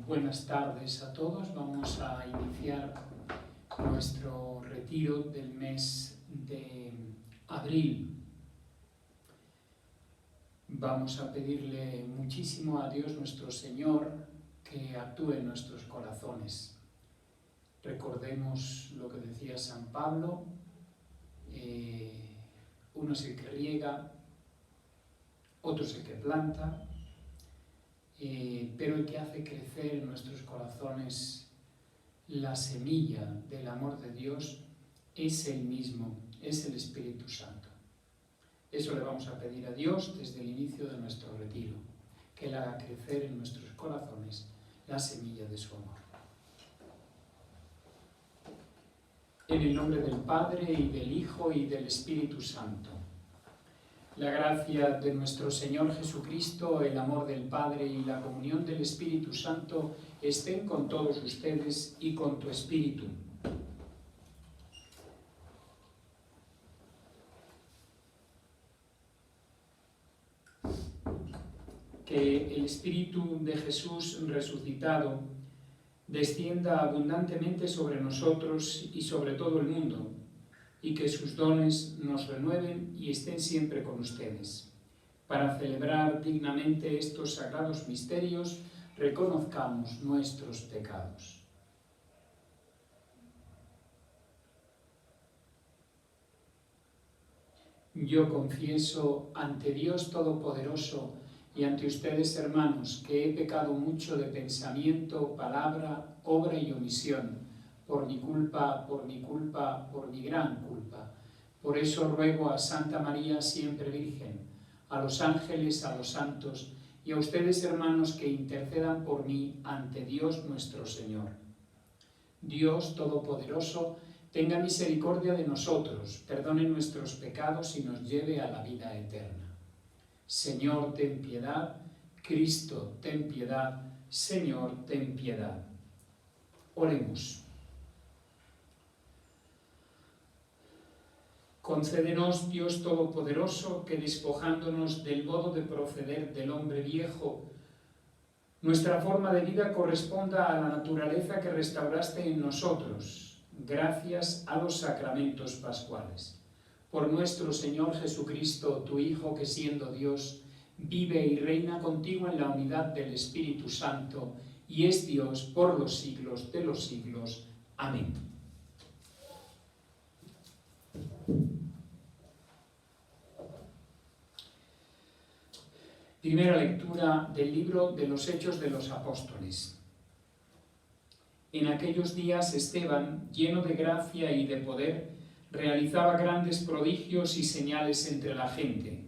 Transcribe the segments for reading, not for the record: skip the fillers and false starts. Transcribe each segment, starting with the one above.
Buenas tardes a todos. Vamos a iniciar nuestro retiro del mes de abril. Vamos a pedirle muchísimo a Dios nuestro Señor que actúe en nuestros corazones. Recordemos lo que decía San Pablo, uno es el que riega, otro es el que planta, pero el que hace crecer en nuestros corazones la semilla del amor de Dios es el mismo, es el Espíritu Santo. Eso le vamos a pedir a Dios desde el inicio de nuestro retiro, que Él haga crecer en nuestros corazones la semilla de su amor. En el nombre del Padre, y del Hijo, y del Espíritu Santo. La gracia de nuestro Señor Jesucristo, el amor del Padre y la comunión del Espíritu Santo estén con todos ustedes y con tu espíritu. Que el Espíritu de Jesús resucitado descienda abundantemente sobre nosotros y sobre todo el mundo, y que sus dones nos renueven y estén siempre con ustedes. Para celebrar dignamente estos sagrados misterios, reconozcamos nuestros pecados. Yo confieso ante Dios Todopoderoso y ante ustedes, hermanos, que he pecado mucho de pensamiento, palabra, obra y omisión, por mi culpa, por mi gran culpa. Por eso ruego a Santa María, siempre Virgen, a los ángeles, a los santos, y a ustedes, hermanos, que intercedan por mí ante Dios nuestro Señor. Dios Todopoderoso, tenga misericordia de nosotros, perdone nuestros pecados y nos lleve a la vida eterna. Señor, ten piedad. Cristo, ten piedad. Señor, ten piedad. Oremos. Concédenos, Dios Todopoderoso, que despojándonos del modo de proceder del hombre viejo, nuestra forma de vida corresponda a la naturaleza que restauraste en nosotros, gracias a los sacramentos pascuales. Por nuestro Señor Jesucristo, tu Hijo, que siendo Dios, vive y reina contigo en la unidad del Espíritu Santo, y es Dios por los siglos de los siglos. Amén. Primera lectura del libro de los Hechos de los Apóstoles. En aquellos días Esteban, lleno de gracia y de poder, realizaba grandes prodigios y señales entre la gente.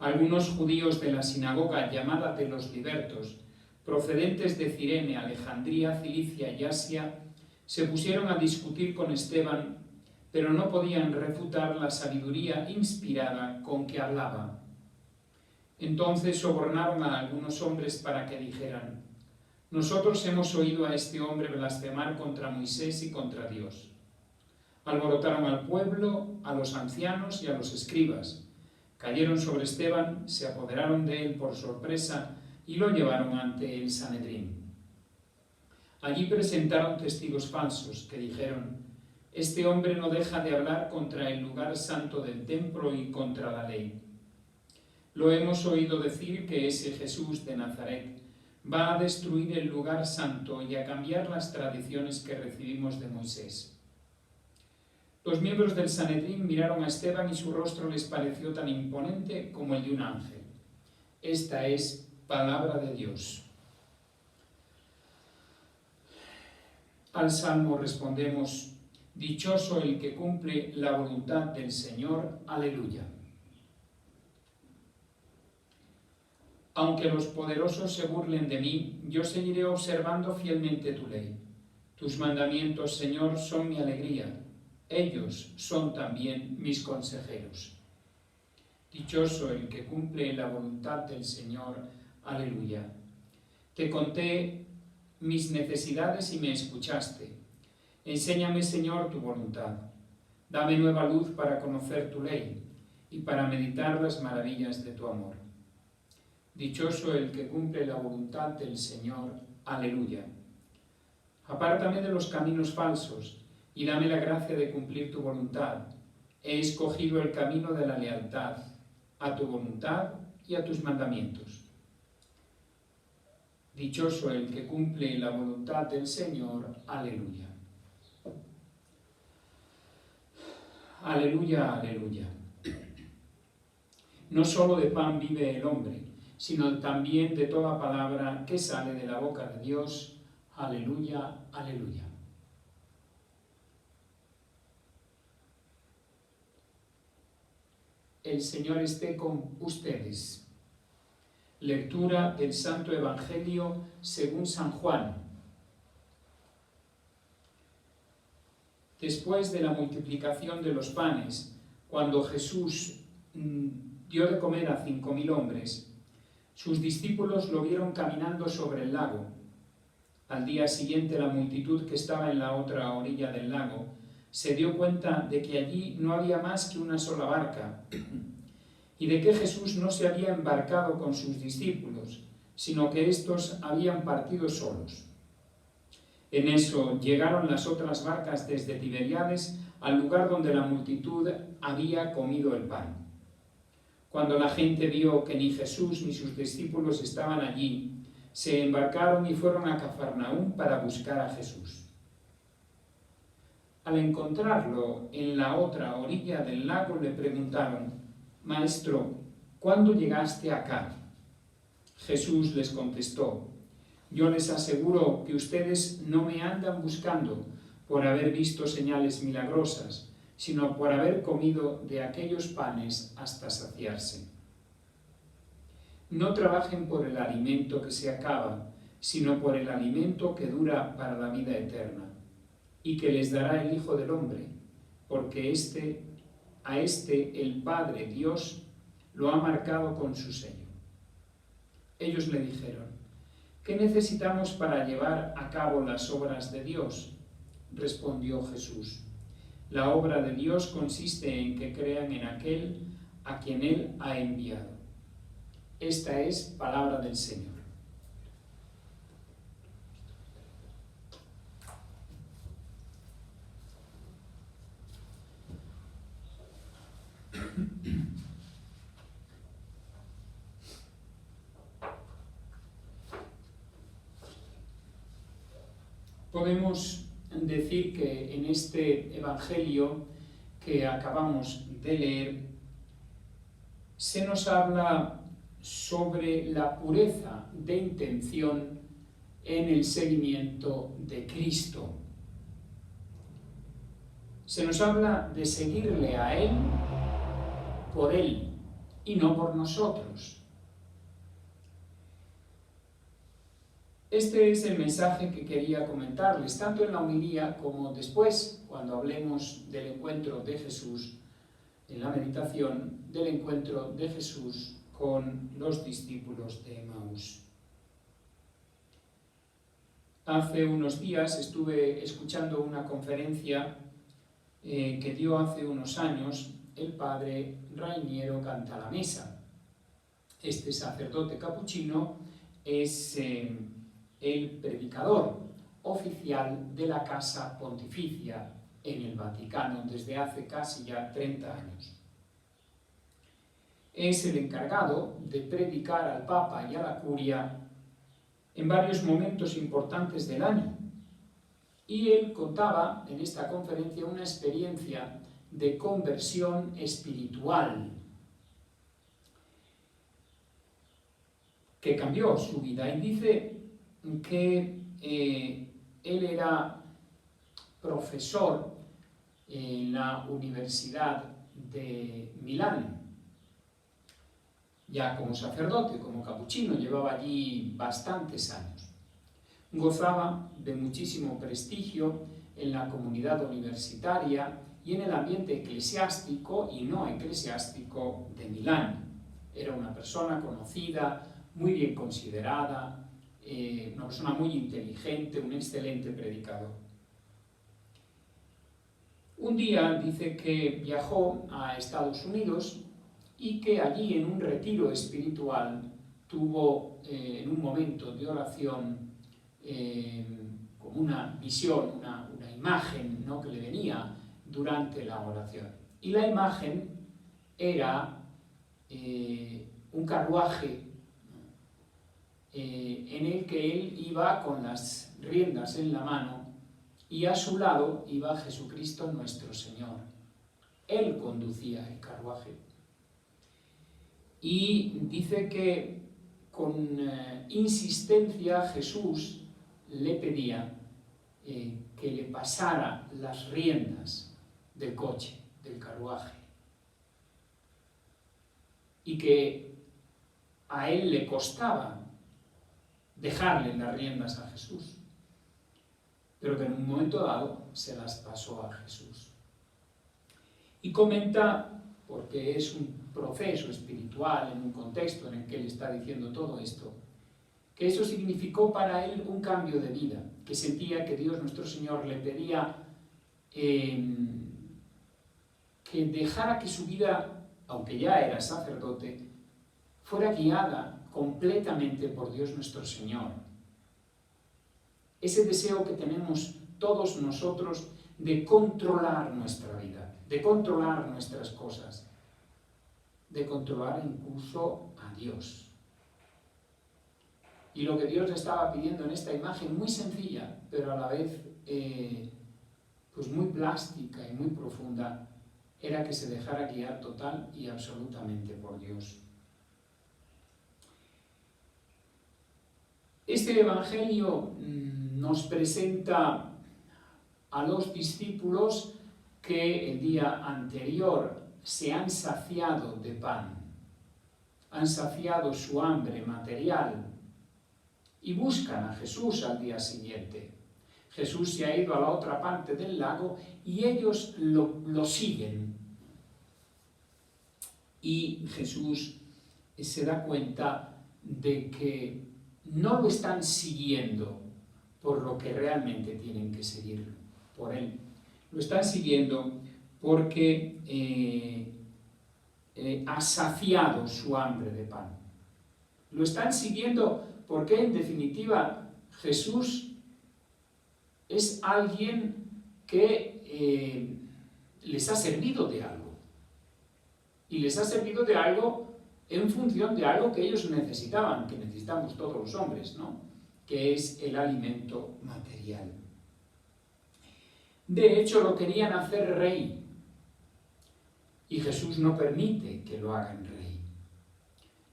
Algunos judíos de la sinagoga llamada de los Libertos, procedentes de Cirene, Alejandría, Cilicia y Asia, se pusieron a discutir con Esteban, pero no podían refutar la sabiduría inspirada con que hablaba. Entonces sobornaron a algunos hombres para que dijeran: nosotros hemos oído a este hombre blasfemar contra Moisés y contra Dios. Alborotaron al pueblo, a los ancianos y a los escribas. Cayeron sobre Esteban, se apoderaron de él por sorpresa y lo llevaron ante el Sanedrín. Allí presentaron testigos falsos que dijeron: este hombre no deja de hablar contra el lugar santo del templo y contra la ley. Lo hemos oído decir que ese Jesús de Nazaret va a destruir el lugar santo y a cambiar las tradiciones que recibimos de Moisés. Los miembros del Sanedrín miraron a Esteban y su rostro les pareció tan imponente como el de un ángel. Esta es palabra de Dios. Al Salmo respondemos: dichoso el que cumple la voluntad del Señor. Aleluya. Aunque los poderosos se burlen de mí, yo seguiré observando fielmente tu ley. Tus mandamientos, Señor, son mi alegría. Ellos son también mis consejeros. Dichoso el que cumple la voluntad del Señor. Aleluya. Te conté mis necesidades y me escuchaste. Enséñame, Señor, tu voluntad. Dame nueva luz para conocer tu ley y para meditar las maravillas de tu amor. Dichoso el que cumple la voluntad del Señor. aleluya. Apártame de los caminos falsos y dame la gracia de cumplir tu voluntad. He escogido el camino de la lealtad, a tu voluntad y a tus mandamientos. Dichoso el que cumple la voluntad del Señor, aleluya. Aleluya, aleluya. No solo de pan vive el hombre, sino también de toda palabra que sale de la boca de Dios. Aleluya, aleluya. El Señor esté con ustedes. Lectura del Santo Evangelio según San Juan. Después de la multiplicación de los panes, cuando Jesús dio de comer a 5.000 hombres, sus discípulos lo vieron caminando sobre el lago. Al día siguiente, la multitud que estaba en la otra orilla del lago se dio cuenta de que allí no había más que una sola barca y de que Jesús no se había embarcado con sus discípulos, sino que éstos habían partido solos. En eso llegaron las otras barcas desde Tiberíades al lugar donde la multitud había comido el pan. Cuando la gente vio que ni Jesús ni sus discípulos estaban allí, se embarcaron y fueron a Cafarnaúm para buscar a Jesús. Al encontrarlo en la otra orilla del lago le preguntaron: «Maestro, ¿cuándo llegaste acá?». Jesús les contestó: «Yo les aseguro que ustedes no me andan buscando por haber visto señales milagrosas, sino por haber comido de aquellos panes hasta saciarse. No trabajen por el alimento que se acaba, sino por el alimento que dura para la vida eterna, y que les dará el Hijo del Hombre, porque a este el Padre Dios lo ha marcado con su sello». Ellos le dijeron: «¿Qué necesitamos para llevar a cabo las obras de Dios?». Respondió Jesús: «La obra de Dios consiste en que crean en aquel a quien Él ha enviado». Esta es palabra del Señor. Podemos decir que en este Evangelio que acabamos de leer se nos habla sobre la pureza de intención en el seguimiento de Cristo. Se nos habla de seguirle a Él por Él y no por nosotros. Este es el mensaje que quería comentarles, tanto en la homilía como después, cuando hablemos del encuentro de Jesús, en la meditación del encuentro de Jesús con los discípulos de Emaús. Hace unos días estuve escuchando una conferencia que dio hace unos años el padre Rainiero Cantalamessa. Este sacerdote capuchino es el predicador oficial de la Casa Pontificia en el Vaticano desde hace casi ya 30 años. Es el encargado de predicar al Papa y a la Curia en varios momentos importantes del año. Y él contaba en esta conferencia una experiencia de conversión espiritual que cambió su vida. Y dice que él era profesor en la Universidad de Milán, ya como sacerdote, como capuchino, llevaba allí bastantes años. Gozaba de muchísimo prestigio en la comunidad universitaria y en el ambiente eclesiástico y no eclesiástico de Milán. Era una persona conocida, muy bien considerada, una persona muy inteligente, un excelente predicador. Un día dice que viajó a Estados Unidos y que allí en un retiro espiritual tuvo, en un momento de oración, como una visión, una imagen, ¿no?, que le venía durante la oración. Y la imagen era un carruaje en el que él iba con las riendas en la mano y a su lado iba Jesucristo nuestro Señor. Él conducía el carruaje. Y dice que con insistencia Jesús le pedía que le pasara las riendas del coche, del carruaje, y que a él le costaba dejarle las riendas a Jesús, pero que en un momento dado se las pasó a Jesús. Y comenta, porque es un proceso espiritual, en un contexto en el que él está diciendo todo esto, que eso significó para él un cambio de vida, que sentía que Dios nuestro Señor le pedía que dejara que su vida, aunque ya era sacerdote, fuera guiada completamente por Dios nuestro Señor. Ese deseo que tenemos todos nosotros de controlar nuestra vida, de controlar nuestras cosas, de controlar incluso a Dios. Y lo que Dios le estaba pidiendo en esta imagen, muy sencilla, pero a la vez pues muy plástica y muy profunda, era que se dejara guiar total y absolutamente por Dios. Este Evangelio nos presenta a los discípulos que el día anterior se han saciado de pan, han saciado su hambre material y buscan a Jesús al día siguiente. Jesús se ha ido a la otra parte del lago y ellos lo siguen. Y Jesús se da cuenta de que no lo están siguiendo por lo que realmente tienen que seguir por él. Lo están siguiendo porque ha saciado su hambre de pan. Lo están siguiendo porque, en definitiva, Jesús es alguien que les ha servido de algo. Y les ha servido de algo en función de algo que ellos necesitaban, que necesitamos todos los hombres, ¿no?, que es el alimento material. De hecho, lo querían hacer rey, y Jesús no permite que lo hagan rey.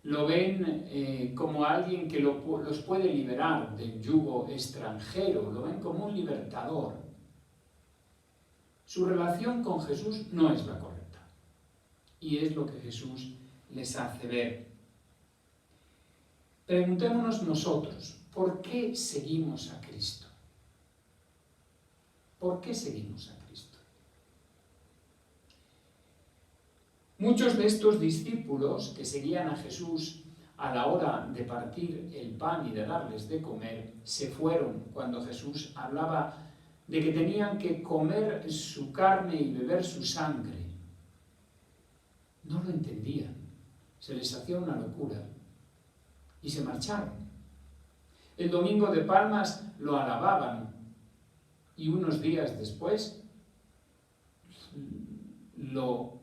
Lo ven como alguien que los puede liberar del yugo extranjero, lo ven como un libertador. Su relación con Jesús no es la correcta, y es lo que Jesús les hace ver. Preguntémonos nosotros, ¿por qué seguimos a Cristo? ¿Por qué seguimos a Cristo? Muchos de estos discípulos que seguían a Jesús a la hora de partir el pan y de darles de comer, se fueron cuando Jesús hablaba de que tenían que comer su carne y beber su sangre. No lo entendían, se les hacía una locura y se marcharon. El domingo de Palmas lo alababan y unos días después lo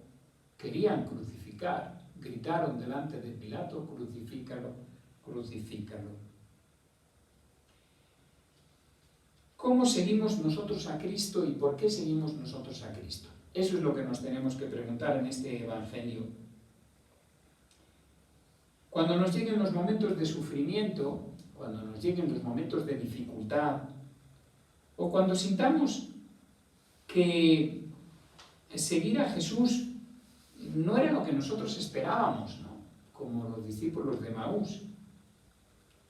querían crucificar. Gritaron delante de Pilato: crucifícalo, crucifícalo. ¿Cómo seguimos nosotros a Cristo y por qué seguimos nosotros a Cristo? Eso es lo que nos tenemos que preguntar en este Evangelio. Cuando nos lleguen los momentos de sufrimiento, cuando nos lleguen los momentos de dificultad, o cuando sintamos que seguir a Jesús no era lo que nosotros esperábamos, ¿no?, como los discípulos de Emaús,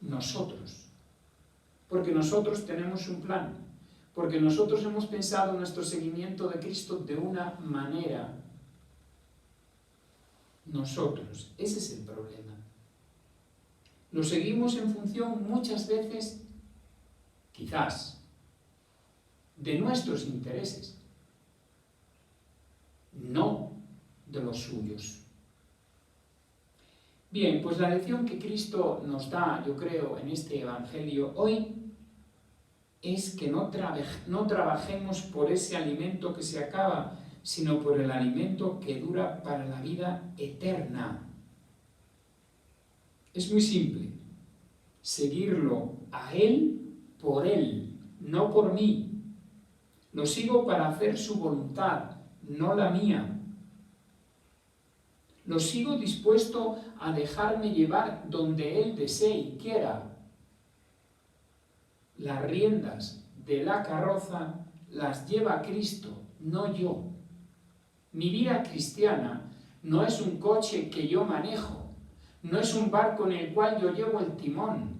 nosotros, porque nosotros tenemos un plan, porque nosotros hemos pensado nuestro seguimiento de Cristo de una manera. Nosotros, ese es el problema. Lo seguimos en función muchas veces, quizás, de nuestros intereses, no de los suyos. Bien, pues la lección que Cristo nos da, yo creo, en este Evangelio hoy es que no trabajemos por ese alimento que se acaba, sino por el alimento que dura para la vida eterna. Es muy simple. Seguirlo a Él por Él, no por mí. Lo sigo para hacer su voluntad, no la mía. Lo sigo dispuesto a dejarme llevar donde Él desee y quiera. Las riendas de la carroza las lleva Cristo, no yo. Mi vida cristiana no es un coche que yo manejo, no es un barco en el cual yo llevo el timón,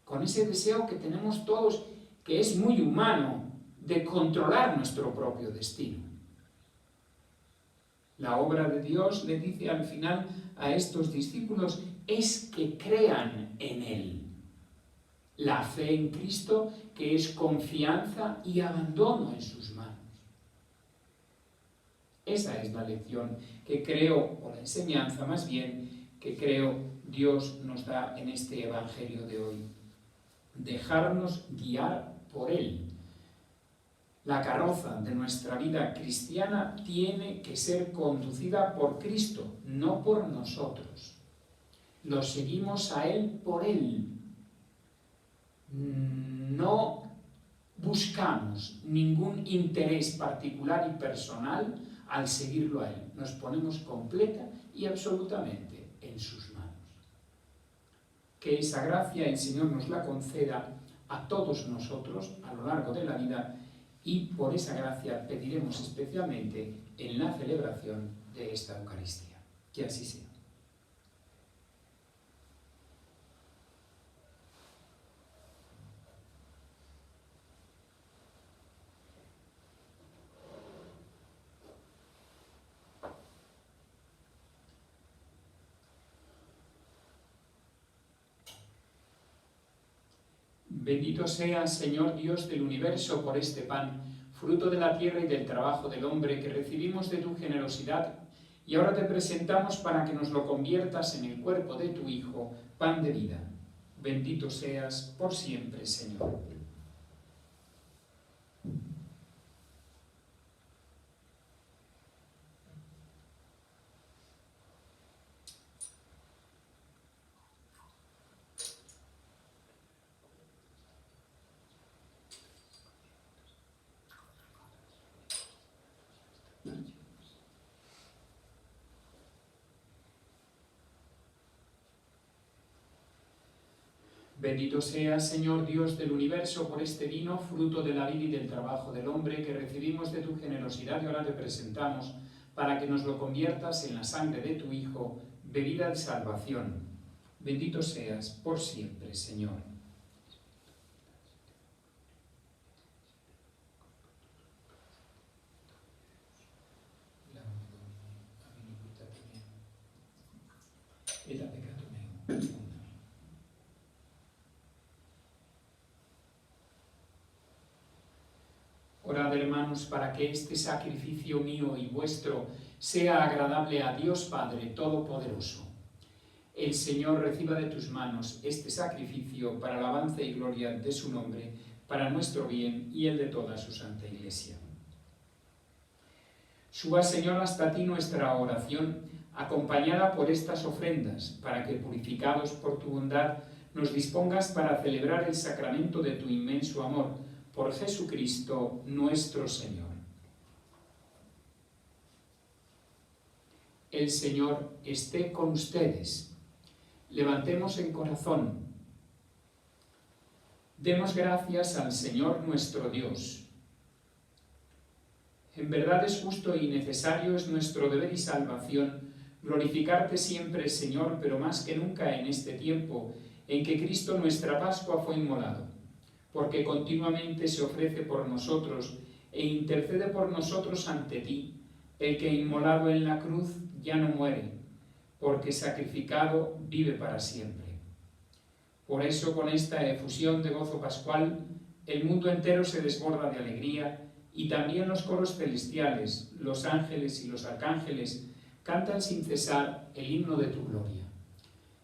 con ese deseo que tenemos todos, que es muy humano, de controlar nuestro propio destino. La obra de Dios, le dice al final a estos discípulos, es que crean en Él. La fe en Cristo, que es confianza y abandono en sus manos. Esa es la lección que creo, o la enseñanza más bien, que creo Dios nos da en este Evangelio de hoy. Dejarnos guiar por Él. La carroza de nuestra vida cristiana tiene que ser conducida por Cristo, no por nosotros. Lo seguimos a Él por Él. No buscamos ningún interés particular y personal al seguirlo a Él. Nos ponemos completa y absolutamente en sus manos. Que esa gracia el Señor nos la conceda a todos nosotros a lo largo de la vida, y por esa gracia pediremos especialmente en la celebración de esta Eucaristía. Que así sea. Bendito seas, Señor Dios del universo, por este pan, fruto de la tierra y del trabajo del hombre, que recibimos de tu generosidad, y ahora te presentamos para que nos lo conviertas en el cuerpo de tu Hijo, pan de vida. Bendito seas por siempre, Señor. Bendito seas, Señor Dios del universo, por este vino, fruto de la vida y del trabajo del hombre, que recibimos de tu generosidad y ahora te presentamos, para que nos lo conviertas en la sangre de tu Hijo, bebida de salvación. Bendito seas por siempre, Señor. Orad, hermanos, para que este sacrificio mío y vuestro sea agradable a Dios Padre Todopoderoso. El Señor reciba de tus manos este sacrificio para alabanza y gloria de su nombre, para nuestro bien y el de toda su santa Iglesia. Suba, Señor, hasta ti nuestra oración, acompañada por estas ofrendas, para que, purificados por tu bondad, nos dispongas para celebrar el sacramento de tu inmenso amor, por Jesucristo nuestro Señor. El Señor esté con ustedes. Levantemos el corazón. Demos gracias al Señor nuestro Dios. En verdad es justo y necesario, es nuestro deber y salvación, glorificarte siempre, Señor, pero más que nunca en este tiempo en que Cristo nuestra Pascua fue inmolado, porque continuamente se ofrece por nosotros e intercede por nosotros ante ti, el que inmolado en la cruz ya no muere, porque sacrificado vive para siempre. Por eso, con esta efusión de gozo pascual, el mundo entero se desborda de alegría, y también los coros celestiales, los ángeles y los arcángeles cantan sin cesar el himno de tu gloria.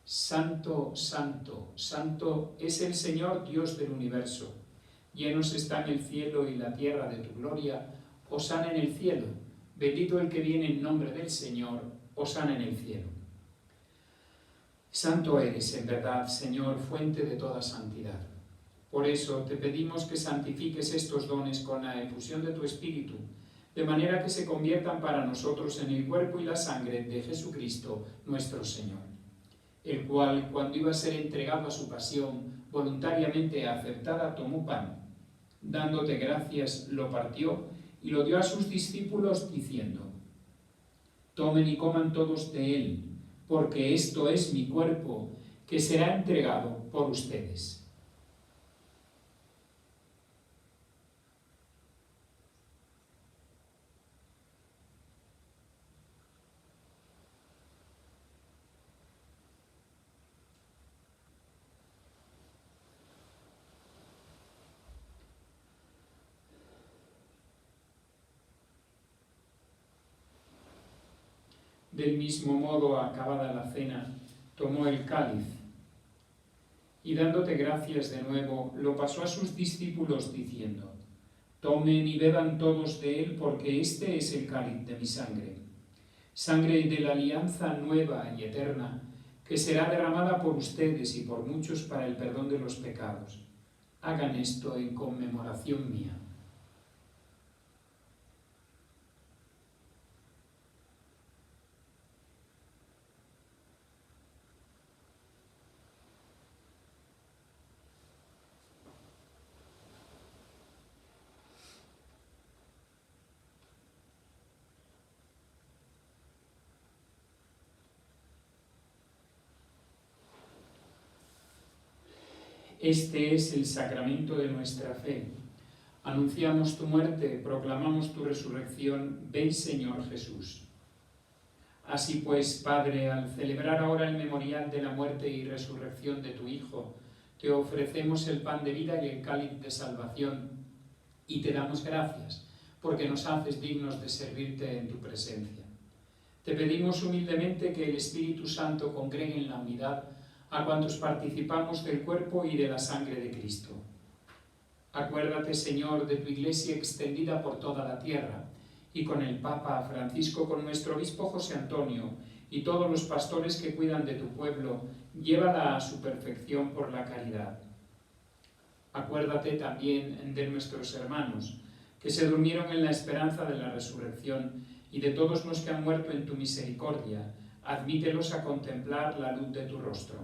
Santo, santo, santo es el Señor Dios del universo. Llenos están el cielo y la tierra de tu gloria. Hosana en el cielo. Bendito el que viene en nombre del Señor. Hosana en el cielo. Santo eres, en verdad, Señor, fuente de toda santidad. Por eso te pedimos que santifiques estos dones con la efusión de tu Espíritu, de manera que se conviertan para nosotros en el cuerpo y la sangre de Jesucristo, nuestro Señor, el cual, cuando iba a ser entregado a su pasión, voluntariamente aceptada, tomó pan. Dándote gracias, lo partió y lo dio a sus discípulos, diciendo: Tomen y coman todos de él, porque esto es mi cuerpo, que será entregado por ustedes. Del mismo modo, acabada la cena, tomó el cáliz y dándote gracias de nuevo, lo pasó a sus discípulos diciendo: Tomen y beban todos de él, porque este es el cáliz de mi sangre, sangre de la alianza nueva y eterna, que será derramada por ustedes y por muchos para el perdón de los pecados. Hagan esto en conmemoración mía. Este es el sacramento de nuestra fe. Anunciamos tu muerte, proclamamos tu resurrección. Ven, Señor Jesús. Así pues, Padre, al celebrar ahora el memorial de la muerte y resurrección de tu Hijo, te ofrecemos el pan de vida y el cáliz de salvación, y te damos gracias, porque nos haces dignos de servirte en tu presencia. Te pedimos humildemente que el Espíritu Santo congregue en la unidad a cuantos participamos del cuerpo y de la sangre de Cristo. Acuérdate, Señor, de tu Iglesia extendida por toda la tierra, y con el Papa Francisco, con nuestro obispo José Antonio, y todos los pastores que cuidan de tu pueblo, llévala a su perfección por la caridad. Acuérdate también de nuestros hermanos, que se durmieron en la esperanza de la resurrección, y de todos los que han muerto en tu misericordia, admítelos a contemplar la luz de tu rostro.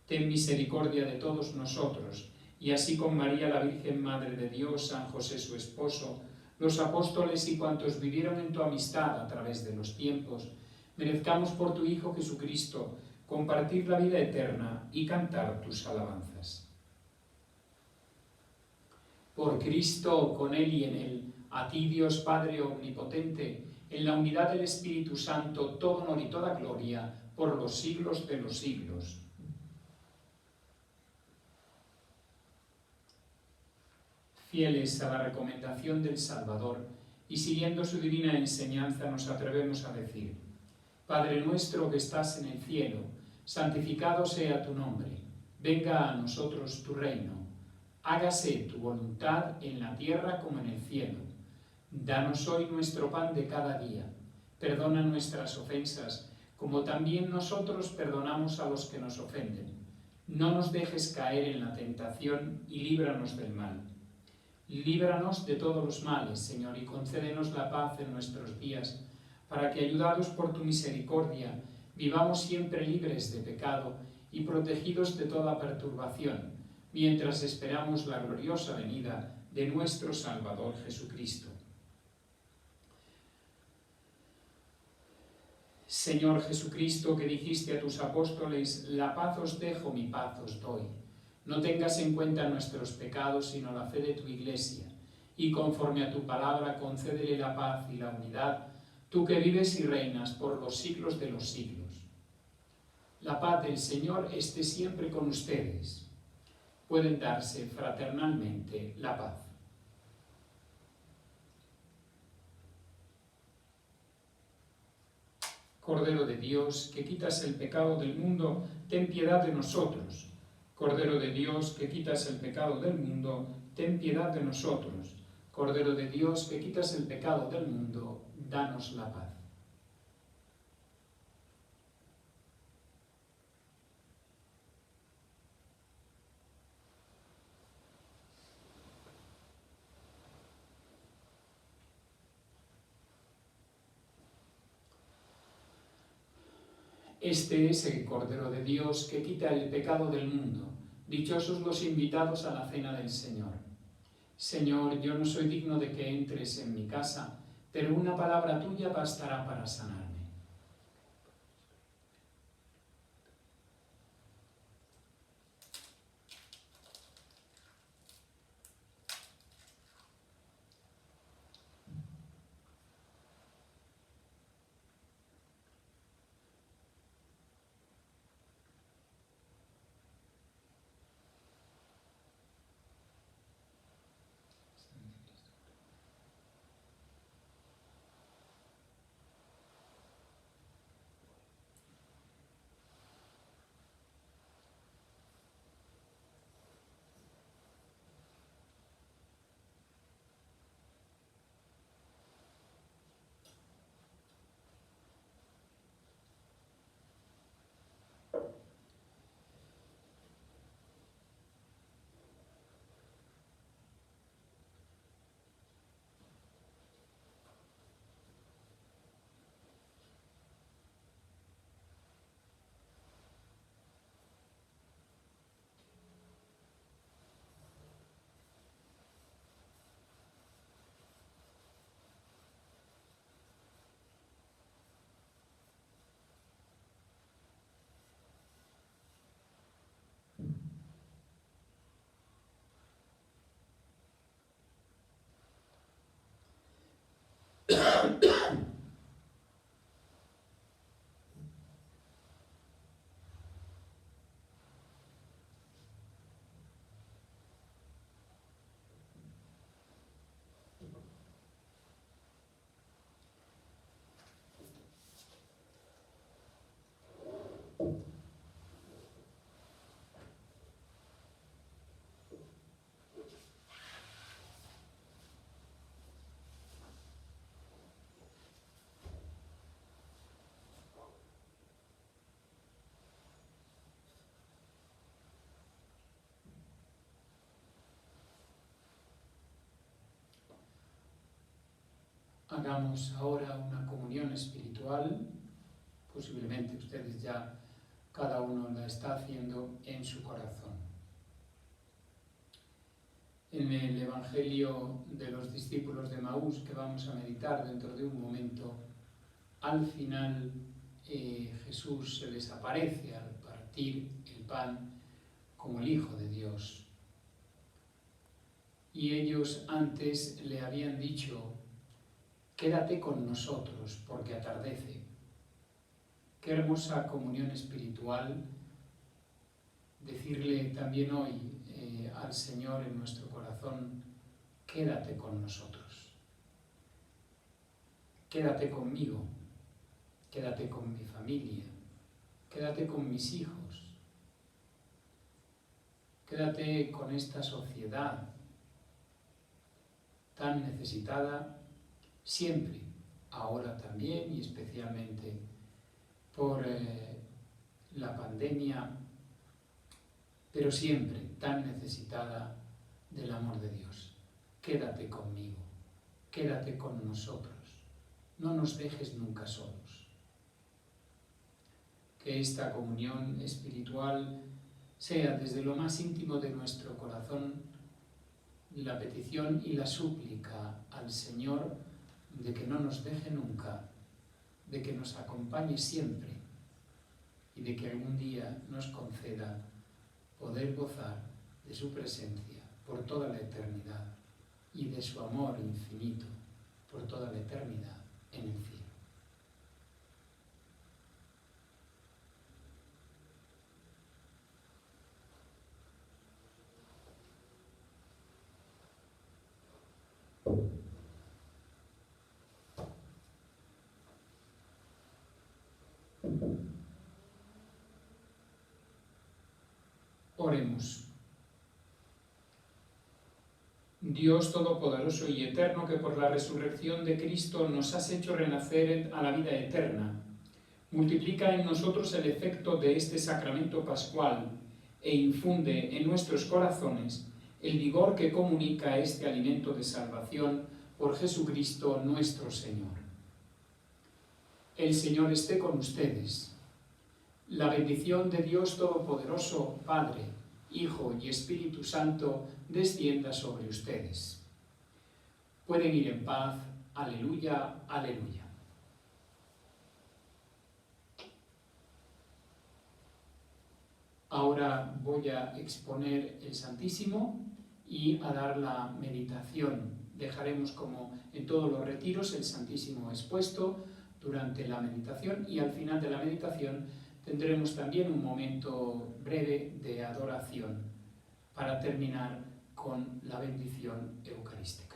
Ten misericordia de todos nosotros, y así con María la Virgen Madre de Dios, San José su esposo, los apóstoles y cuantos vivieron en tu amistad a través de los tiempos, merezcamos por tu Hijo Jesucristo compartir la vida eterna y cantar tus alabanzas. Por Cristo, con Él y en Él, a ti, Dios Padre omnipotente, en la unidad del Espíritu Santo, todo honor y toda gloria, por los siglos de los siglos. Fieles a la recomendación del Salvador y siguiendo su divina enseñanza, nos atrevemos a decir: Padre nuestro que estás en el cielo, santificado sea tu nombre. Venga a nosotros tu reino. Hágase tu voluntad en la tierra como en el cielo. Danos hoy nuestro pan de cada día. Perdona nuestras ofensas, como también nosotros perdonamos a los que nos ofenden. No nos dejes caer en la tentación y líbranos del mal. Líbranos de todos los males, Señor, y concédenos la paz en nuestros días, para que, ayudados por tu misericordia, vivamos siempre libres de pecado y protegidos de toda perturbación, mientras esperamos la gloriosa venida de nuestro Salvador Jesucristo. Señor Jesucristo, que dijiste a tus apóstoles: la paz os dejo, mi paz os doy. No tengas en cuenta nuestros pecados, sino la fe de tu Iglesia, y conforme a tu palabra concédele la paz y la unidad, tú que vives y reinas por los siglos de los siglos. La paz del Señor esté siempre con ustedes. Pueden darse fraternalmente la paz. Cordero de Dios, que quitas el pecado del mundo, ten piedad de nosotros. Cordero de Dios, que quitas el pecado del mundo, ten piedad de nosotros. Cordero de Dios, que quitas el pecado del mundo, danos la paz. Este es el Cordero de Dios que quita el pecado del mundo. Dichosos los invitados a la cena del Señor. Señor, yo no soy digno de que entres en mi casa, pero una palabra tuya bastará para sanarme. Hagamos ahora una comunión espiritual. Posiblemente ustedes ya cada uno la está haciendo en su corazón. En el Evangelio de los discípulos de Maús, que vamos a meditar dentro de un momento, al final Jesús se les aparece al partir el pan como el Hijo de Dios. Y ellos antes le habían dicho: quédate con nosotros porque atardece. Qué hermosa comunión espiritual decirle también hoy al Señor en nuestro corazón: quédate con nosotros, quédate conmigo, quédate con mi familia, quédate con mis hijos, quédate con esta sociedad tan necesitada siempre, ahora también y especialmente por la pandemia, pero siempre tan necesitada del amor de Dios. Quédate conmigo, quédate con nosotros, no nos dejes nunca solos. Que esta comunión espiritual sea desde lo más íntimo de nuestro corazón la petición y la súplica al Señor de que no nos deje nunca, de que nos acompañe siempre y de que algún día nos conceda poder gozar de su presencia por toda la eternidad y de su amor infinito por toda la eternidad en el cielo. Oremos. Dios Todopoderoso y Eterno, que por la resurrección de Cristo nos has hecho renacer a la vida eterna, multiplica en nosotros el efecto de este sacramento pascual e infunde en nuestros corazones el vigor que comunica este alimento de salvación por Jesucristo nuestro Señor. El Señor esté con ustedes. La bendición de Dios Todopoderoso, Padre, Hijo y Espíritu Santo, descienda sobre ustedes. Pueden ir en paz. Aleluya, aleluya. Ahora voy a exponer el Santísimo y a dar la meditación. Dejaremos, como en todos los retiros, el Santísimo expuesto durante la meditación, y al final de la meditación tendremos también un momento breve de adoración para terminar con la bendición eucarística.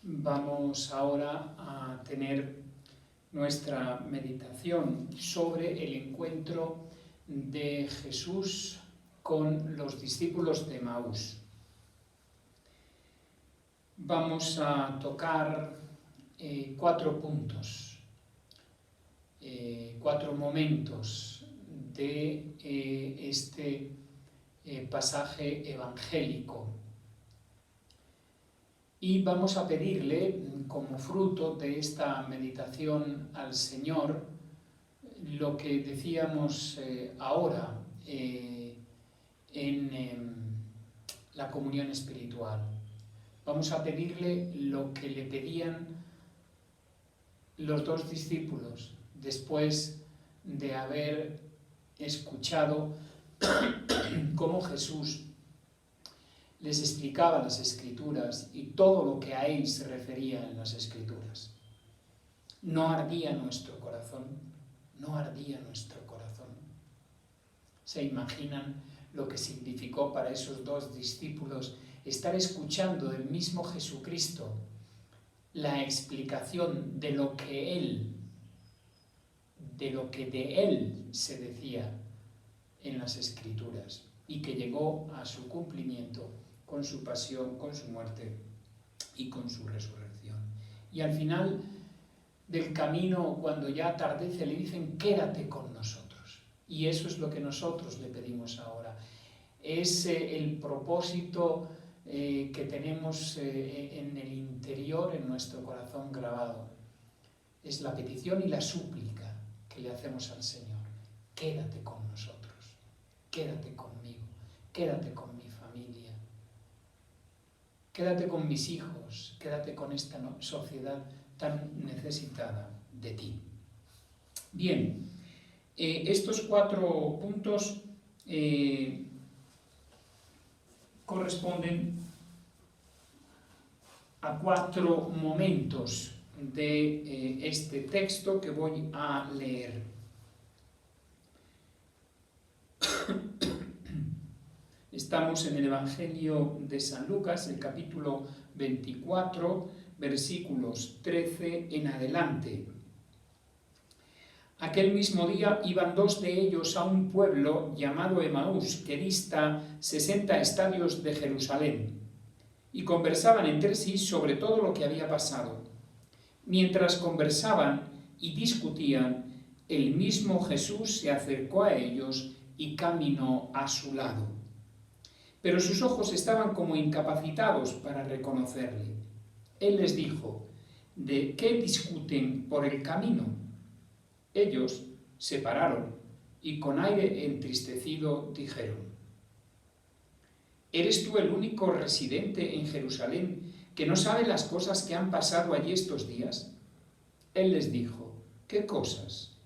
Vamos ahora a tener nuestra meditación sobre el encuentro de Jesús con los discípulos de Emaús. Vamos a tocar 4 puntos. 4 momentos de este pasaje evangélico. Y vamos a pedirle, como fruto de esta meditación al Señor, lo que decíamos ahora en la comunión espiritual. Vamos a pedirle lo que le pedían los 2 discípulos después de haber escuchado cómo Jesús les explicaba las Escrituras y todo lo que a él se refería en las Escrituras. No ardía nuestro corazón, no ardía nuestro corazón. ¿Se imaginan lo que significó para esos 2 discípulos estar escuchando del mismo Jesucristo la explicación de lo que de él se decía en las Escrituras y que llegó a su cumplimiento con su pasión, con su muerte y con su resurrección? Y al final del camino, cuando ya atardece, le dicen: quédate con nosotros. Y eso es lo que nosotros le pedimos ahora. Es el propósito que tenemos en el interior, en nuestro corazón grabado. Es la petición y la súplica que le hacemos al Señor: quédate con nosotros, quédate conmigo, quédate con mi familia, quédate con mis hijos, quédate con esta sociedad tan necesitada de ti. Bien, estos 4 puntos corresponden a 4 momentos de este texto que voy a leer. Estamos en el Evangelio de San Lucas, el capítulo 24, versículos 13 en adelante. Aquel mismo día iban 2 de ellos a un pueblo llamado Emaús, que dista 60 estadios de Jerusalén, y conversaban entre sí sobre todo lo que había pasado. Mientras conversaban y discutían, el mismo Jesús se acercó a ellos y caminó a su lado. Pero sus ojos estaban como incapacitados para reconocerle. Él les dijo: ¿de qué discuten por el camino? Ellos se pararon y con aire entristecido dijeron: ¿eres tú el único residente en Jerusalén que no sabe las cosas que han pasado allí estos días? Él les dijo: ¿qué cosas?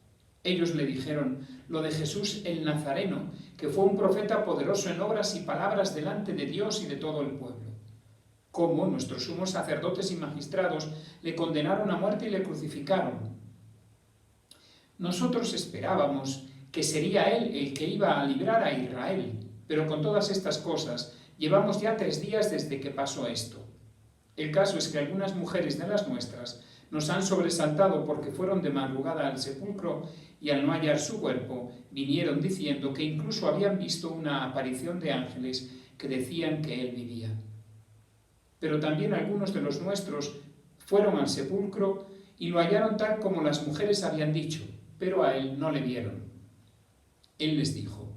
Ellos le dijeron: lo de Jesús el Nazareno, que fue un profeta poderoso en obras y palabras delante de Dios y de todo el pueblo. Cómo nuestros sumos sacerdotes y magistrados le condenaron a muerte y le crucificaron. Nosotros esperábamos que sería él el que iba a librar a Israel, pero con todas estas cosas llevamos ya 3 días desde que pasó esto. El caso es que algunas mujeres de las nuestras nos han sobresaltado porque fueron de madrugada al sepulcro y al no hallar su cuerpo, vinieron diciendo que incluso habían visto una aparición de ángeles que decían que él vivía. Pero también algunos de los nuestros fueron al sepulcro y lo hallaron tal como las mujeres habían dicho, pero a él no le vieron. Él les dijo: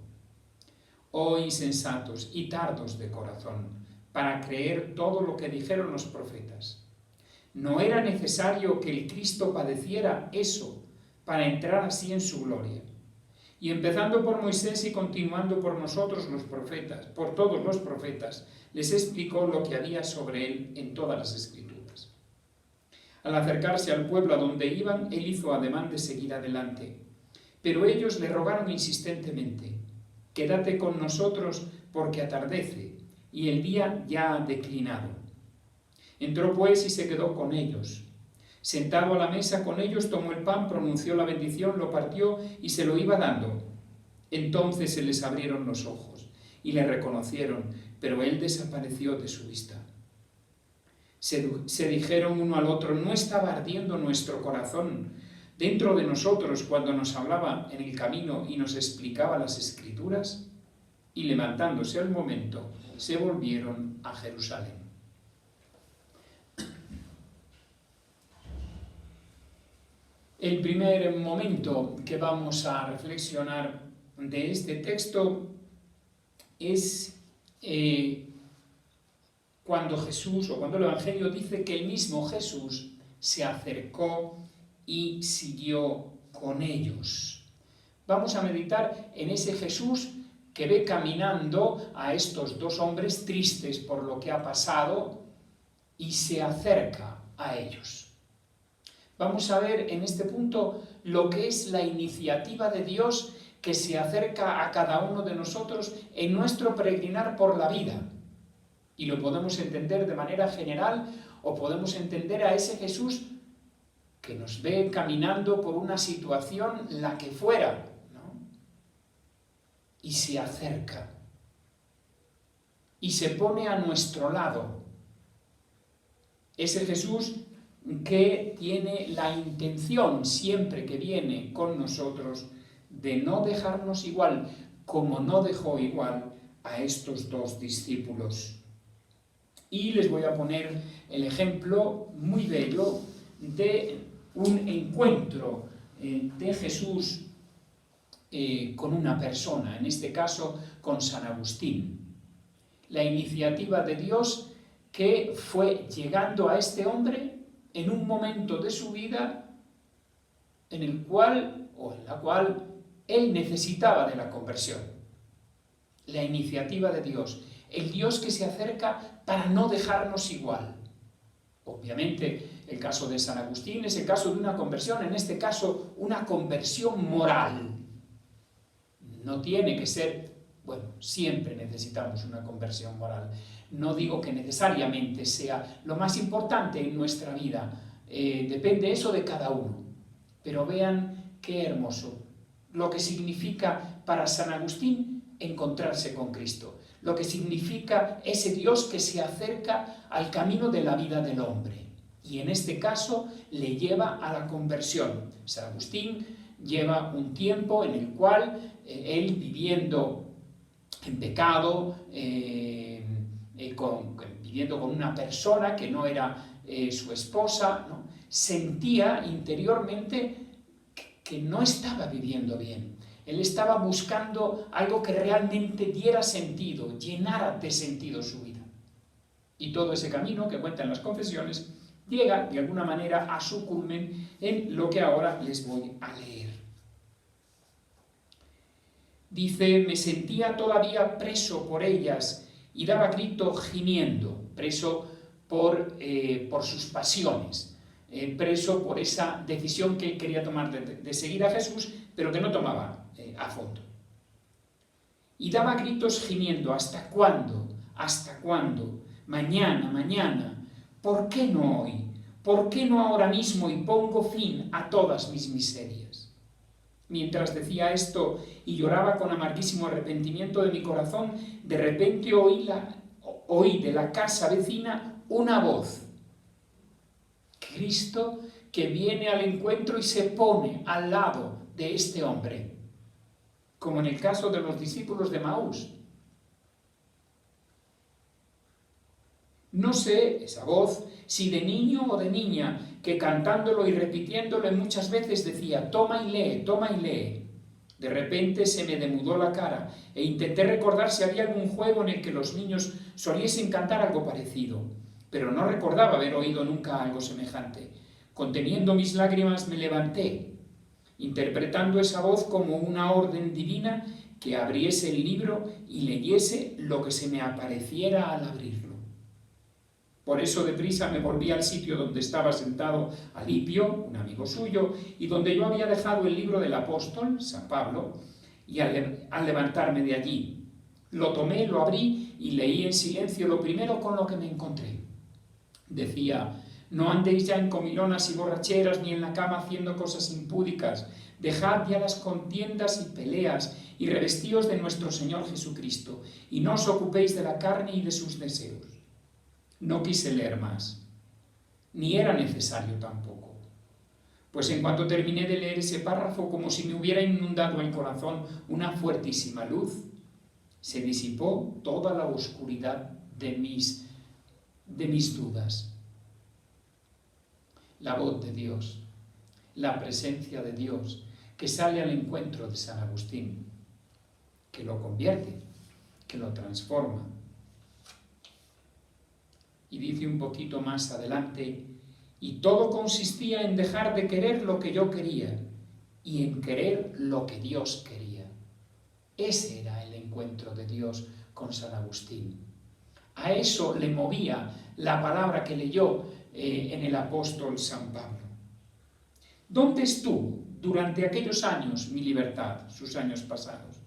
oh insensatos y tardos de corazón, para creer todo lo que dijeron los profetas. ¿No era necesario que el Cristo padeciera eso para entrar así en su gloria? Y empezando por Moisés y continuando por nosotros los profetas, por todos los profetas, les explicó lo que había sobre él en todas las Escrituras. Al acercarse al pueblo a donde iban, él hizo ademán de seguir adelante. Pero ellos le rogaron insistentemente: quédate con nosotros porque atardece y el día ya ha declinado. Entró pues y se quedó con ellos. Sentado a la mesa con ellos, tomó el pan, pronunció la bendición, lo partió y se lo iba dando. Entonces se les abrieron los ojos y le reconocieron, pero él desapareció de su vista. Se dijeron uno al otro: ¿no estaba ardiendo nuestro corazón dentro de nosotros cuando nos hablaba en el camino y nos explicaba las Escrituras? Y levantándose al momento, se volvieron a Jerusalén. El primer momento que vamos a reflexionar de este texto es cuando Jesús, o cuando el Evangelio dice que el mismo Jesús se acercó y siguió con ellos. Vamos a meditar en ese Jesús que ve caminando a estos dos hombres tristes por lo que ha pasado y se acerca a ellos. Vamos a ver en este punto lo que es la iniciativa de Dios que se acerca a cada uno de nosotros en nuestro peregrinar por la vida. Y lo podemos entender de manera general o podemos entender a ese Jesús que nos ve caminando por una situación, la que fuera, ¿no? Y se acerca y se pone a nuestro lado. Ese Jesús que tiene la intención, siempre que viene con nosotros, de no dejarnos igual, como no dejó igual a estos dos discípulos. Y les voy a poner el ejemplo muy bello de un encuentro de Jesús con una persona, en este caso con San Agustín. La iniciativa de Dios que fue llegando a este hombre en un momento de su vida en el cual, o en la cual, él necesitaba de la conversión. La iniciativa de Dios, el Dios que se acerca para no dejarnos igual. Obviamente, el caso de San Agustín es el caso de una conversión, en este caso, una conversión moral. No tiene que ser, bueno, siempre necesitamos una conversión moral. No digo que necesariamente sea lo más importante en nuestra vida, depende eso de cada uno. Pero vean qué hermoso lo que significa para San Agustín encontrarse con Cristo, lo que significa ese Dios que se acerca al camino de la vida del hombre. Y en este caso le lleva a la conversión. San Agustín lleva un tiempo en el cual él viviendo en pecado, viviendo con una persona que no era su esposa, ¿no? Sentía interiormente que no estaba viviendo bien. Él estaba buscando algo que realmente diera sentido, llenara de sentido su vida. Y todo ese camino que cuentan las confesiones llega de alguna manera a su culmen en lo que ahora les voy a leer. Dice: me sentía todavía preso por ellas y daba grito gimiendo, preso por sus pasiones, preso por esa decisión que él quería tomar de seguir a Jesús, pero que no tomaba a fondo. Y daba gritos gimiendo: ¿hasta cuándo? ¿Hasta cuándo? Mañana, mañana. ¿Por qué no hoy? ¿Por qué no ahora mismo y pongo fin a todas mis miserias? Mientras decía esto y lloraba con amarguísimo arrepentimiento de mi corazón, de repente oí de la casa vecina una voz. Cristo que viene al encuentro y se pone al lado de este hombre, como en el caso de los discípulos de Maús. No sé, esa voz, si de niño o de niña, que cantándolo y repitiéndolo muchas veces decía: toma y lee, toma y lee. De repente se me demudó la cara e intenté recordar si había algún juego en el que los niños soliesen cantar algo parecido, pero no recordaba haber oído nunca algo semejante. Conteniendo mis lágrimas me levanté, interpretando esa voz como una orden divina que abriese el libro y leyese lo que se me apareciera al abrirlo. Por eso deprisa me volví al sitio donde estaba sentado Alipio, un amigo suyo, y donde yo había dejado el libro del apóstol, San Pablo, y al levantarme de allí, lo tomé, lo abrí y leí en silencio lo primero con lo que me encontré. Decía: no andéis ya en comilonas y borracheras, ni en la cama haciendo cosas impúdicas. Dejad ya las contiendas y peleas, y revestíos de nuestro Señor Jesucristo, y no os ocupéis de la carne y de sus deseos. No quise leer más, ni era necesario tampoco, pues en cuanto terminé de leer ese párrafo, como si me hubiera inundado el corazón una fuertísima luz, se disipó toda la oscuridad de mis dudas. La voz de Dios, la presencia de Dios, que sale al encuentro de San Agustín, que lo convierte, que lo transforma. Y dice un poquito más adelante, y todo consistía en dejar de querer lo que yo quería y en querer lo que Dios quería. Ese era el encuentro de Dios con San Agustín. A eso le movía la palabra que leyó en el apóstol San Pablo. ¿Dónde estuvo durante aquellos años mi libertad, sus años pasados?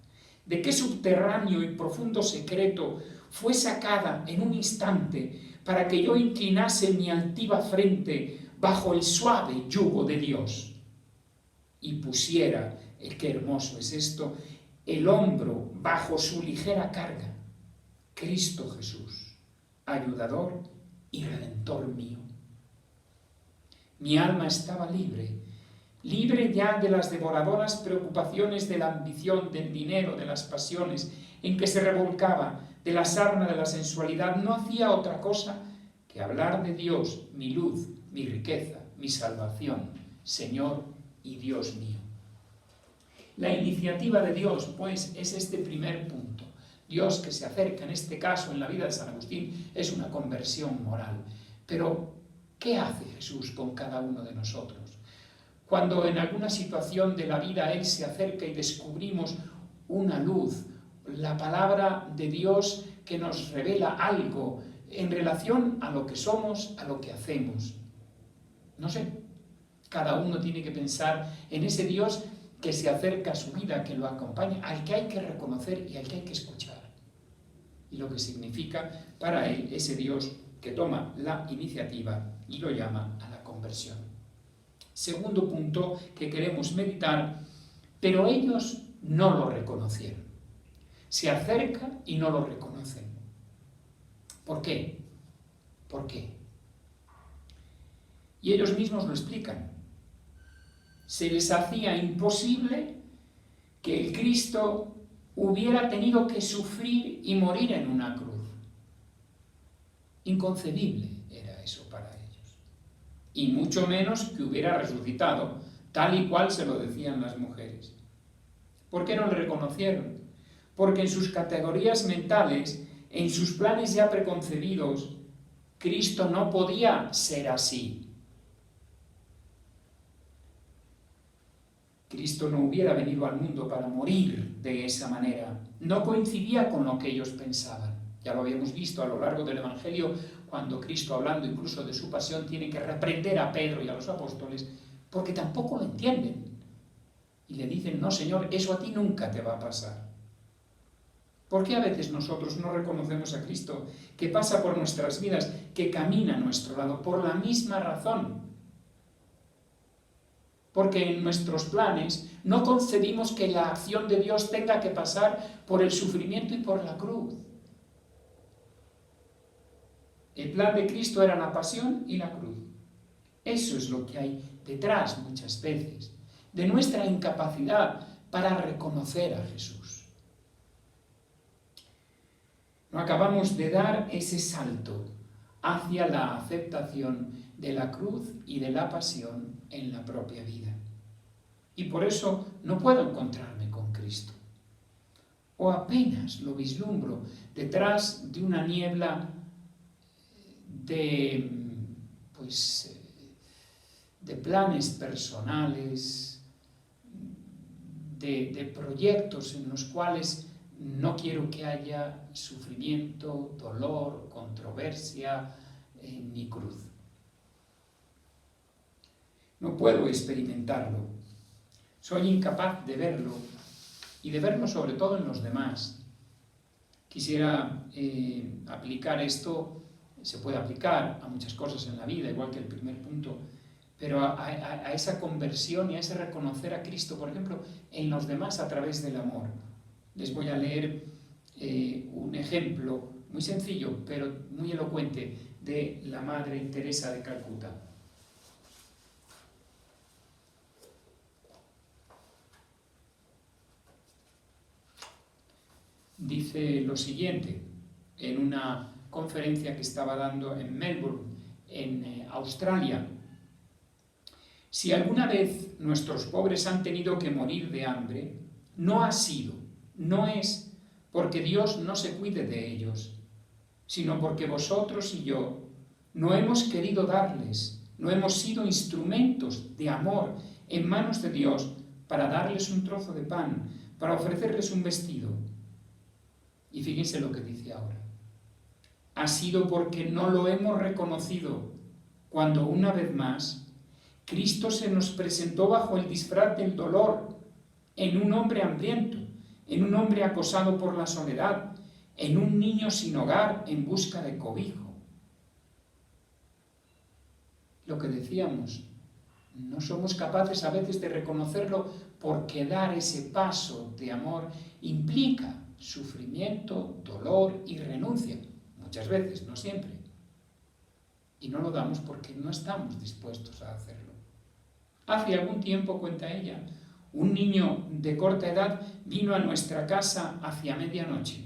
¿De qué subterráneo y profundo secreto fue sacada en un instante para que yo inclinase mi altiva frente bajo el suave yugo de Dios y pusiera, qué hermoso es esto, el hombro bajo su ligera carga? Cristo Jesús, ayudador y redentor mío. Mi alma estaba libre ya de las devoradoras preocupaciones de la ambición, del dinero, de las pasiones, en que se revolcaba, de la sarna de la sensualidad. No hacía otra cosa que hablar de Dios, mi luz, mi riqueza, mi salvación, Señor y Dios mío. La iniciativa de Dios, pues, es este primer punto. Dios que se acerca, en este caso, en la vida de San Agustín, es una conversión moral. Pero, ¿qué hace Jesús con cada uno de nosotros? Cuando en alguna situación de la vida Él se acerca y descubrimos una luz, la palabra de Dios que nos revela algo en relación a lo que somos, a lo que hacemos. No sé, cada uno tiene que pensar en ese Dios que se acerca a su vida, que lo acompaña, al que hay que reconocer y al que hay que escuchar. Y lo que significa para Él ese Dios que toma la iniciativa y lo llama a la conversión. Segundo punto que queremos meditar, pero ellos no lo reconocieron. Se acerca y no lo reconocen. ¿Por qué? ¿Por qué? Y ellos mismos lo explican. Se les hacía imposible que el Cristo hubiera tenido que sufrir y morir en una cruz. Inconcebible era eso para ellos. Y mucho menos que hubiera resucitado, tal y cual se lo decían las mujeres. ¿Por qué no le reconocieron? Porque en sus categorías mentales, en sus planes ya preconcebidos, Cristo no podía ser así. Cristo no hubiera venido al mundo para morir de esa manera. No coincidía con lo que ellos pensaban. Ya lo habíamos visto a lo largo del Evangelio, cuando Cristo, hablando incluso de su pasión, tiene que reprender a Pedro y a los apóstoles, porque tampoco lo entienden. Y le dicen, no, Señor, eso a ti nunca te va a pasar. ¿Por qué a veces nosotros no reconocemos a Cristo, que pasa por nuestras vidas, que camina a nuestro lado? Por la misma razón. Porque en nuestros planes no concebimos que la acción de Dios tenga que pasar por el sufrimiento y por la cruz. El plan de Cristo era la pasión y la cruz. Eso es lo que hay detrás muchas veces de nuestra incapacidad para reconocer a Jesús. No acabamos de dar ese salto hacia la aceptación de la cruz y de la pasión en la propia vida. Y por eso no puedo encontrarme con Cristo. O apenas lo vislumbro detrás de una niebla de planes personales, de proyectos en los cuales no quiero que haya sufrimiento, dolor, controversia ni cruz. No puedo experimentarlo. Soy incapaz de verlo y de verlo sobre todo en los demás. Quisiera aplicar esto. Se puede aplicar a muchas cosas en la vida, igual que el primer punto, pero a esa conversión y a ese reconocer a Cristo, por ejemplo, en los demás a través del amor. Les voy a leer un ejemplo muy sencillo, pero muy elocuente, de la Madre Teresa de Calcuta. Dice lo siguiente, en una conferencia que estaba dando en Melbourne, en Australia. Si alguna vez nuestros pobres han tenido que morir de hambre, no es porque Dios no se cuide de ellos, sino porque vosotros y yo no hemos querido darles, no hemos sido instrumentos de amor en manos de Dios para darles un trozo de pan, para ofrecerles un vestido. Y fíjense lo que dice ahora. Ha sido porque no lo hemos reconocido cuando una vez más Cristo se nos presentó bajo el disfraz del dolor, en un hombre hambriento, en un hombre acosado por la soledad, en un niño sin hogar en busca de cobijo. Lo que decíamos, no somos capaces a veces de reconocerlo porque dar ese paso de amor implica sufrimiento, dolor y renuncia. Muchas veces, no siempre. Y no lo damos porque no estamos dispuestos a hacerlo. Hace algún tiempo, cuenta ella, un niño de corta edad vino a nuestra casa hacia medianoche.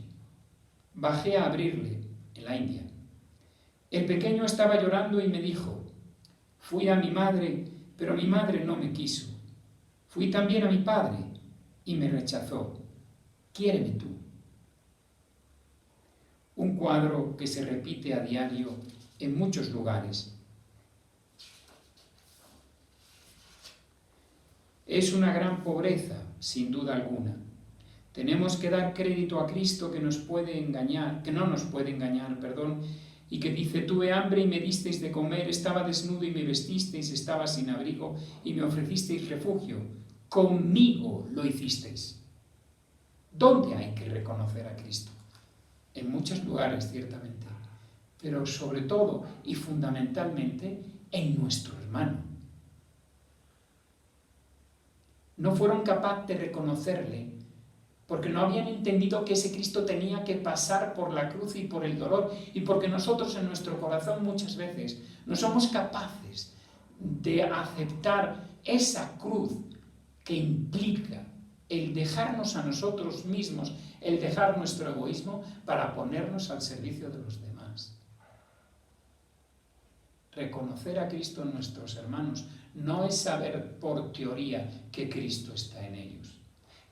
Bajé a abrirle, en la India. El pequeño estaba llorando y me dijo: fui a mi madre, pero mi madre no me quiso. Fui también a mi padre y me rechazó. Quiéreme tú. Un cuadro que se repite a diario en muchos lugares. Es una gran pobreza, sin duda alguna. Tenemos que dar crédito a Cristo que no nos puede engañar, y que dice: tuve hambre y me disteis de comer, estaba desnudo y me vestisteis, estaba sin abrigo y me ofrecisteis refugio. Conmigo lo hicisteis. ¿Dónde hay que reconocer a Cristo? En muchos lugares, ciertamente, pero sobre todo y fundamentalmente en nuestro hermano. No fueron capaces de reconocerle porque no habían entendido que ese Cristo tenía que pasar por la cruz y por el dolor, y porque nosotros en nuestro corazón muchas veces no somos capaces de aceptar esa cruz que implica el dejarnos a nosotros mismos, el dejar nuestro egoísmo para ponernos al servicio de los demás. Reconocer a Cristo en nuestros hermanos no es saber por teoría que Cristo está en ellos.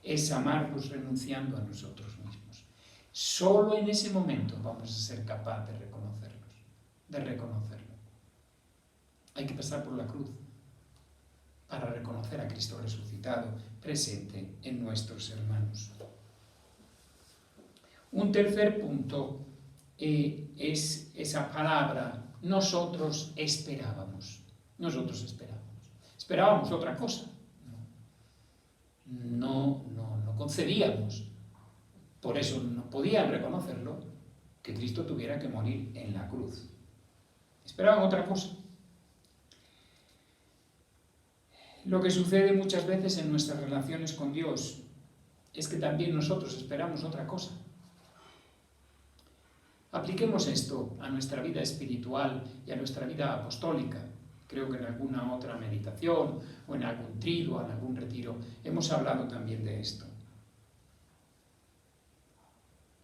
Es amarlos renunciando a nosotros mismos. Solo en ese momento vamos a ser capaces de reconocerlo. Hay que pasar por la cruz para reconocer a Cristo resucitado, presente en nuestros hermanos. Un tercer punto es esa palabra: nosotros esperábamos. Nosotros esperábamos. Esperábamos otra cosa. No concebíamos, por eso no podían reconocerlo, que Cristo tuviera que morir en la cruz. Esperaban otra cosa. Lo que sucede muchas veces en nuestras relaciones con Dios es que también nosotros esperamos otra cosa. Apliquemos esto a nuestra vida espiritual y a nuestra vida apostólica. Creo que en alguna otra meditación o en algún triduo, en algún retiro, hemos hablado también de esto.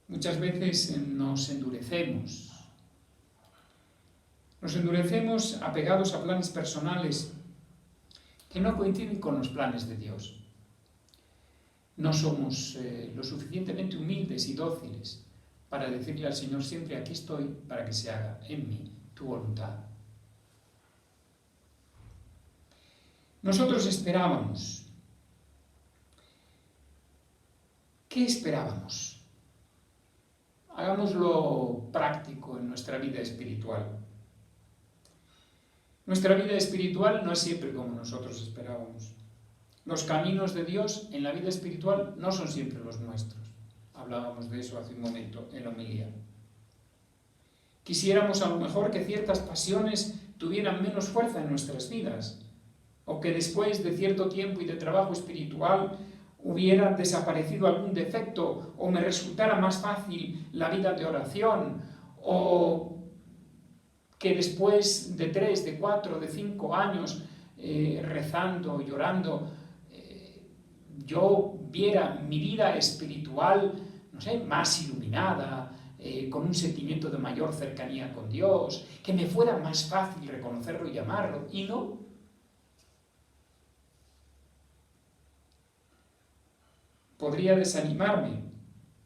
Muchas veces nos endurecemos apegados a planes personales que no coinciden con los planes de Dios. No somos lo suficientemente humildes y dóciles para decirle al Señor siempre: aquí estoy para que se haga en mí tu voluntad. Nosotros esperábamos. ¿Qué esperábamos? Hagámoslo práctico en nuestra vida espiritual. Nuestra vida espiritual no es siempre como nosotros esperábamos. Los caminos de Dios en la vida espiritual no son siempre los nuestros. Hablábamos de eso hace un momento en la homilía. Quisiéramos a lo mejor que ciertas pasiones tuvieran menos fuerza en nuestras vidas, o que después de cierto tiempo y de trabajo espiritual hubiera desaparecido algún defecto, o me resultara más fácil la vida de oración, o que después de 3, de 4, de 5 años rezando, llorando, yo viera mi vida espiritual, más iluminada, con un sentimiento de mayor cercanía con Dios, que me fuera más fácil reconocerlo y amarlo, y no. podría desanimarme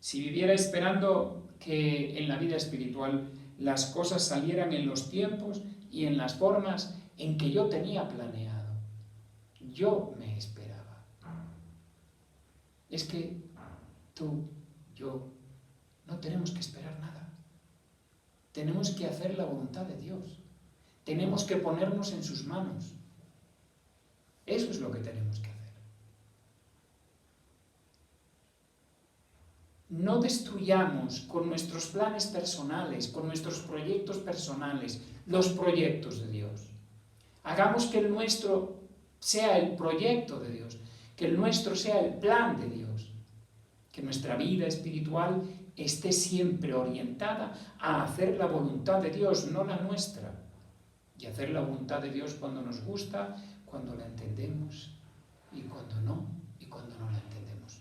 si viviera esperando que en la vida espiritual las cosas salieran en los tiempos y en las formas en que yo tenía planeado. Yo me esperaba. Es que tú, yo, no tenemos que esperar nada. Tenemos que hacer la voluntad de Dios. Tenemos que ponernos en sus manos. Eso es lo que tenemos que hacer. No destruyamos con nuestros planes personales, con nuestros proyectos personales, los proyectos de Dios. Hagamos que el nuestro sea el proyecto de Dios, que el nuestro sea el plan de Dios, que nuestra vida espiritual esté siempre orientada a hacer la voluntad de Dios, no la nuestra. Y hacer la voluntad de Dios cuando nos gusta, cuando la entendemos, y cuando no la entendemos.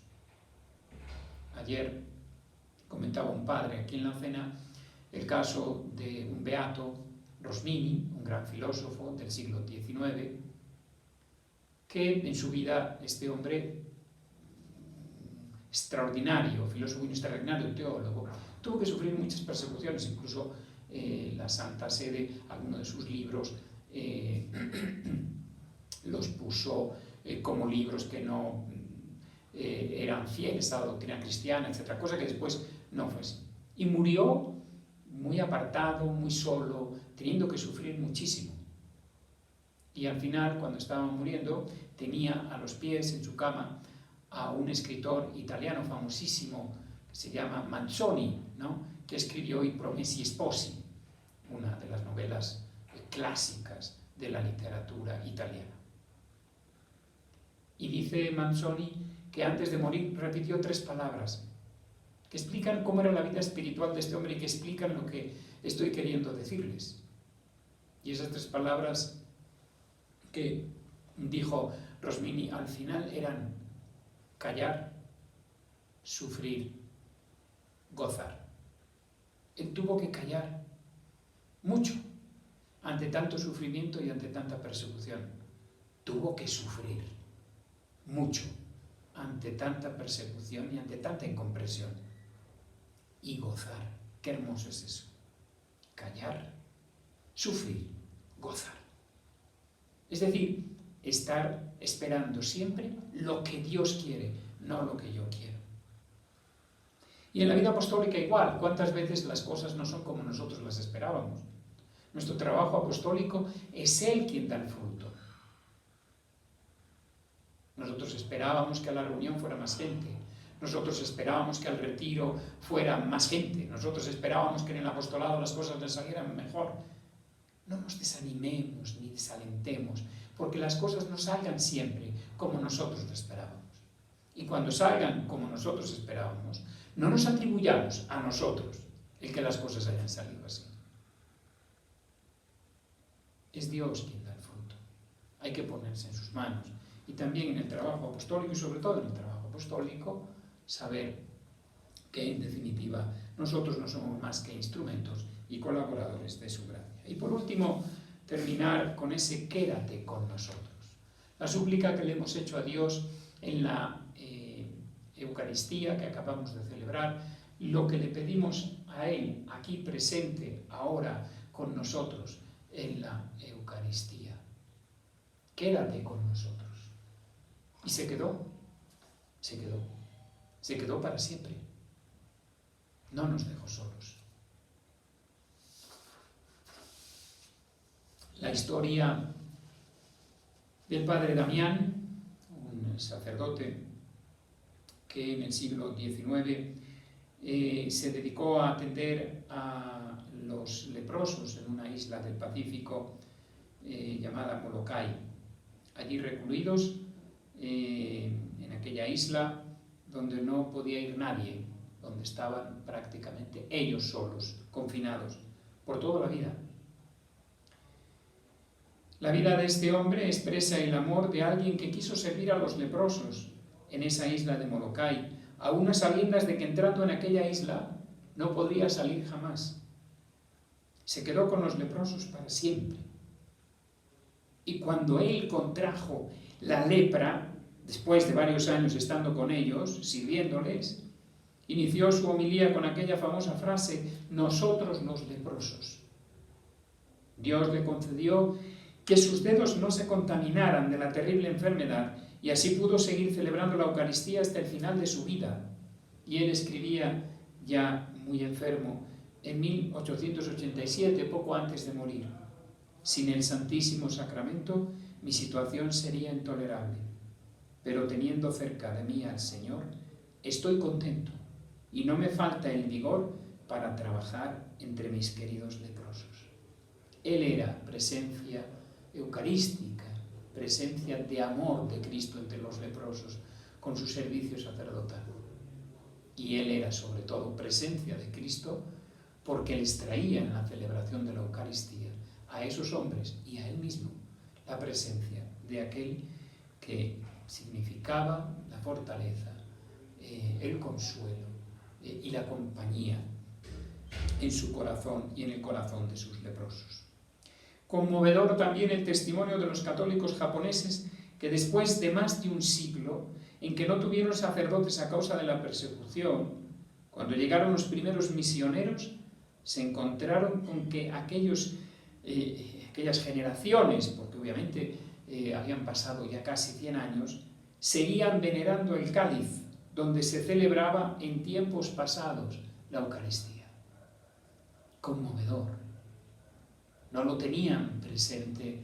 Ayer comentaba un padre aquí en la cena el caso de un beato, Rosmini, un gran filósofo del siglo XIX, que en su vida este hombre extraordinario, filósofo extraordinario, teólogo, tuvo que sufrir muchas persecuciones, incluso la Santa Sede, algunos de sus libros los puso como libros que no eran fieles a la doctrina cristiana, etc., cosa que después no fue así. Y murió muy apartado, muy solo, teniendo que sufrir muchísimo. Y al final, cuando estaba muriendo, tenía a los pies en su cama a un escritor italiano famosísimo que se llama Manzoni, ¿no?, que escribió I Promessi Sposi, una de las novelas clásicas de la literatura italiana. Y dice Manzoni que antes de morir repitió 3 palabras que explican cómo era la vida espiritual de este hombre y que explican lo que estoy queriendo decirles. Y esas 3 palabras que dijo Rosmini al final eran callar, sufrir, gozar. Él tuvo que callar mucho ante tanto sufrimiento y ante tanta persecución. Tuvo que sufrir mucho ante tanta persecución y ante tanta incomprensión. Y gozar. Qué hermoso es eso. Callar, sufrir, gozar. Es decir, estar esperando siempre lo que Dios quiere, no lo que yo quiero. Y en la vida apostólica igual, ¿cuántas veces las cosas no son como nosotros las esperábamos? Nuestro trabajo apostólico es Él quien da el fruto. Nosotros esperábamos que a la reunión fuera más gente. Nosotros esperábamos que al retiro fuera más gente. Nosotros esperábamos que en el apostolado las cosas les salieran mejor. No nos desanimemos ni desalentemos, porque las cosas no salgan siempre como nosotros lo esperábamos. Y cuando salgan como nosotros esperábamos, no nos atribuyamos a nosotros el que las cosas hayan salido así. Es Dios quien da el fruto. Hay que ponerse en sus manos. Y también en el trabajo apostólico, y sobre todo en el trabajo apostólico, saber que en definitiva nosotros no somos más que instrumentos y colaboradores de su gracia. Y por último, terminar con ese quédate con nosotros. La súplica que le hemos hecho a Dios en la Eucaristía que acabamos de celebrar, lo que le pedimos a Él aquí presente, ahora con nosotros en la Eucaristía. Quédate con nosotros. Y se quedó para siempre. No nos dejó solos. La historia del padre Damián, un sacerdote que en el siglo XIX se dedicó a atender a los leprosos en una isla del Pacífico llamada Molokai. Allí recluidos en aquella isla donde no podía ir nadie, donde estaban prácticamente ellos solos, confinados, por toda la vida. La vida de este hombre expresa el amor de alguien que quiso servir a los leprosos en esa isla de Molokai, a unas sabiendas de que entrando en aquella isla no podría salir jamás. Se quedó con los leprosos para siempre. Y cuando él contrajo la lepra, después de varios años estando con ellos, sirviéndoles, inició su homilía con aquella famosa frase: nosotros los leprosos. Dios le concedió que sus dedos no se contaminaran de la terrible enfermedad y así pudo seguir celebrando la Eucaristía hasta el final de su vida. Y él escribía, ya muy enfermo, en 1887, poco antes de morir: sin el Santísimo Sacramento mi situación sería intolerable, pero teniendo cerca de mí al Señor, estoy contento y no me falta el vigor para trabajar entre mis queridos leprosos. Él era presencia eucarística, presencia de amor de Cristo entre los leprosos, con su servicio sacerdotal. Y él era sobre todo presencia de Cristo porque les traía en la celebración de la Eucaristía a esos hombres y a él mismo la presencia de aquel que significaba la fortaleza, el consuelo y la compañía en su corazón y en el corazón de sus leprosos. Conmovedor también el testimonio de los católicos japoneses que después de más de un siglo en que no tuvieron sacerdotes a causa de la persecución, cuando llegaron los primeros misioneros, se encontraron con que aquellas generaciones, porque obviamente habían pasado ya casi 100 años, seguían venerando el cáliz donde se celebraba en tiempos pasados la Eucaristía. Conmovedor. No lo tenían presente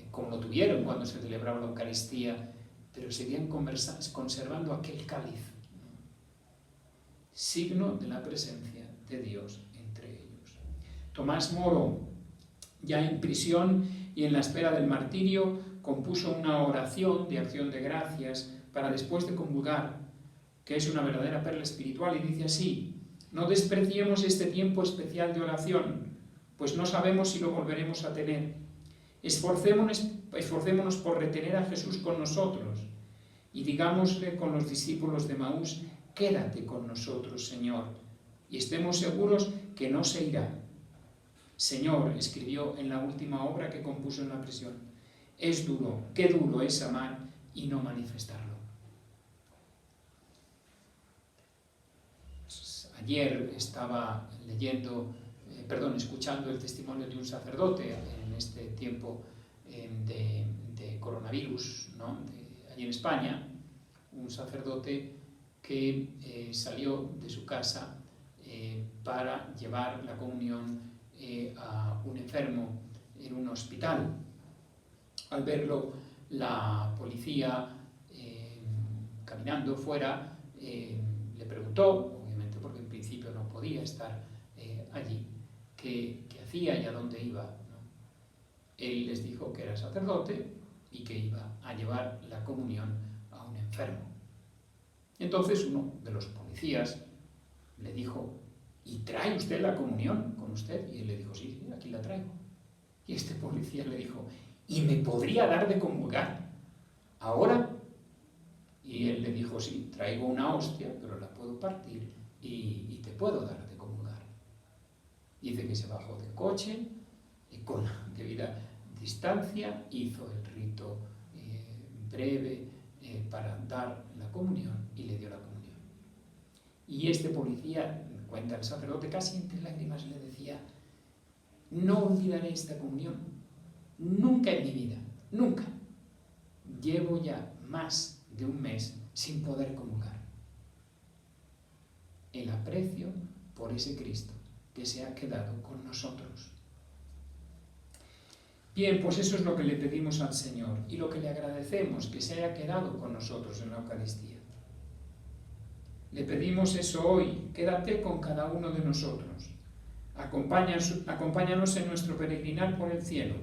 como lo tuvieron cuando se celebraba la Eucaristía, pero seguían conservando aquel cáliz, ¿no? Signo de la presencia de Dios entre ellos. Tomás Moro, ya en prisión y en la espera del martirio, compuso una oración de acción de gracias para después de comulgar, que es una verdadera perla espiritual, y dice así: no despreciemos este tiempo especial de oración, pues no sabemos si lo volveremos a tener. Esforcémonos por retener a Jesús con nosotros y digámosle con los discípulos de Maús: quédate con nosotros, Señor, y estemos seguros que no se irá. Señor, escribió en la última obra que compuso en la prisión, es duro, qué duro es amar y no manifestarlo. Ayer estaba escuchando el testimonio de un sacerdote en este tiempo de coronavirus, ¿no? Allí en España, un sacerdote que salió de su casa para llevar la comunión a un enfermo en un hospital. Al verlo, la policía caminando fuera le preguntó, obviamente porque en principio no podía estar allí, qué hacía y a dónde iba, ¿no? Él les dijo que era sacerdote y que iba a llevar la comunión a un enfermo. Entonces uno de los policías le dijo: ¿y trae usted la comunión con usted? Y él le dijo: sí, aquí la traigo. Y este policía le dijo: ¿y me podría dar de comulgar ahora? Y él le dijo: sí, traigo una hostia, pero la puedo partir y te puedo dar de comulgar. Dice que se bajó del coche y con la debida distancia hizo el rito breve para dar la comunión y le dio la comunión. Y este policía, cuenta el sacerdote, casi entre lágrimas le decía: no olvidaré esta comunión, nunca en mi vida, nunca. Llevo ya más de un mes sin poder comulgar. El aprecio por ese Cristo que se ha quedado con nosotros. Bien, pues eso es lo que le pedimos al Señor y lo que le agradecemos, que se haya quedado con nosotros en la Eucaristía. Le pedimos eso hoy: quédate con cada uno de nosotros. Acompáñanos en nuestro peregrinar por el cielo.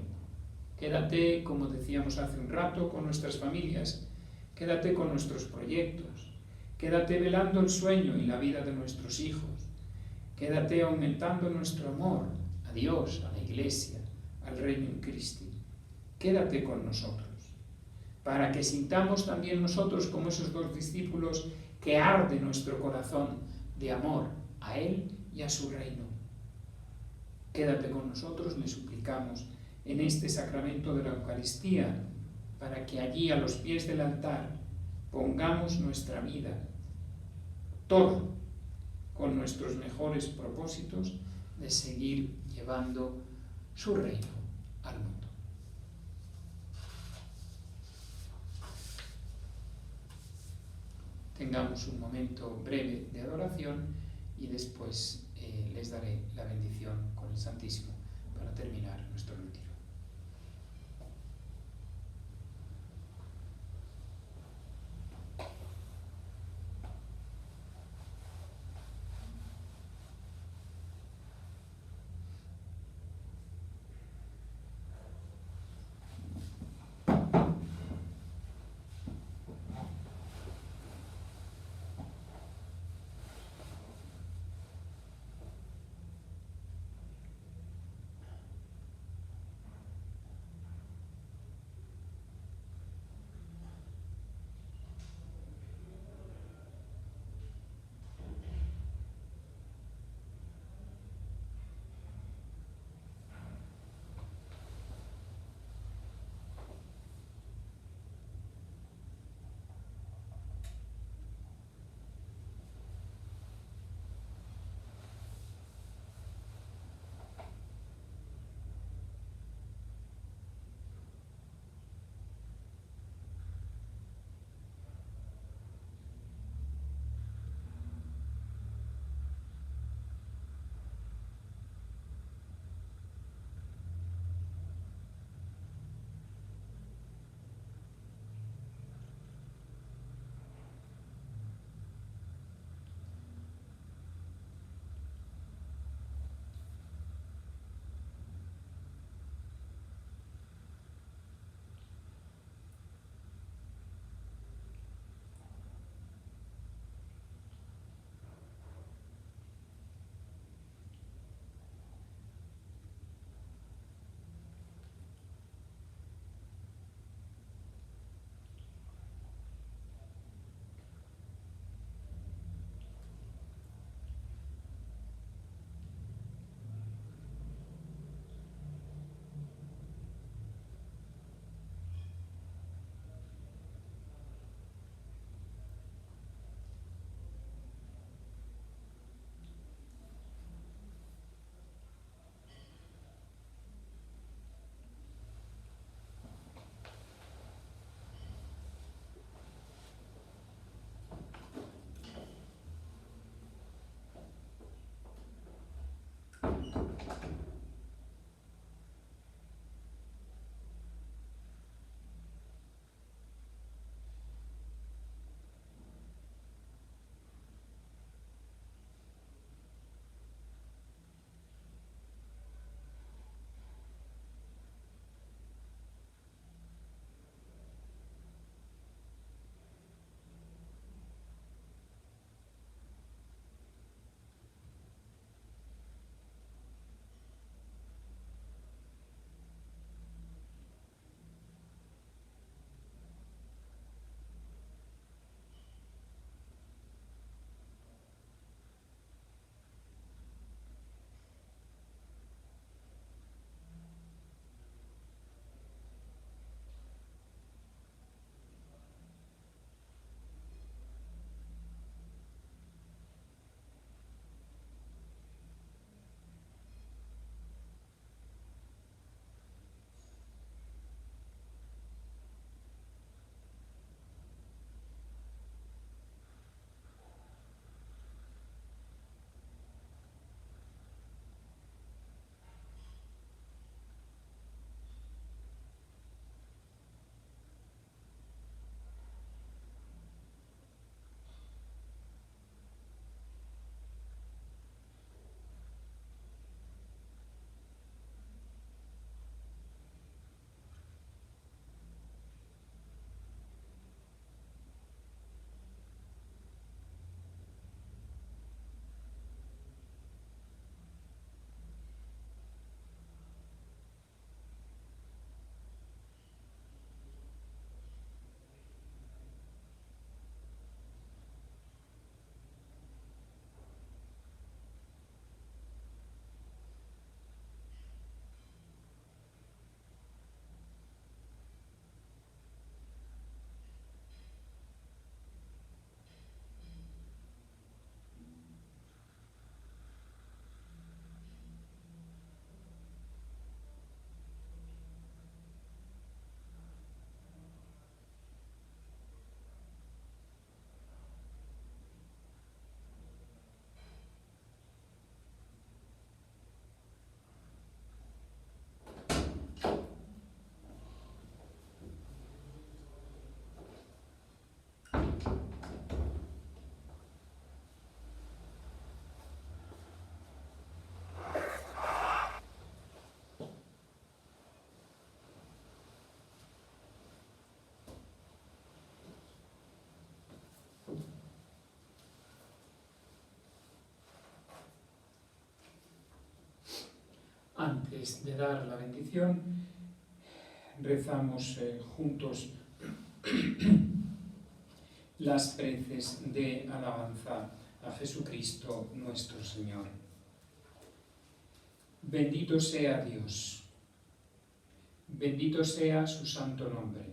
Quédate, como decíamos hace un rato, con nuestras familias. Quédate con nuestros proyectos. Quédate velando el sueño y la vida de nuestros hijos. Quédate aumentando nuestro amor a Dios, a la Iglesia, al Reino in Christi. Quédate con nosotros, para que sintamos también nosotros, como esos dos discípulos, que arde nuestro corazón de amor a Él y a su reino. Quédate con nosotros, le suplicamos, en este sacramento de la Eucaristía, para que allí, a los pies del altar, pongamos nuestra vida, toda, con nuestros mejores propósitos de seguir llevando su reino al mundo. Tengamos un momento breve de adoración y después les daré la bendición con el Santísimo para terminar nuestro retiro. Antes de dar la bendición, rezamos juntos las preces de alabanza a Jesucristo nuestro Señor. Bendito sea Dios, bendito sea su santo nombre.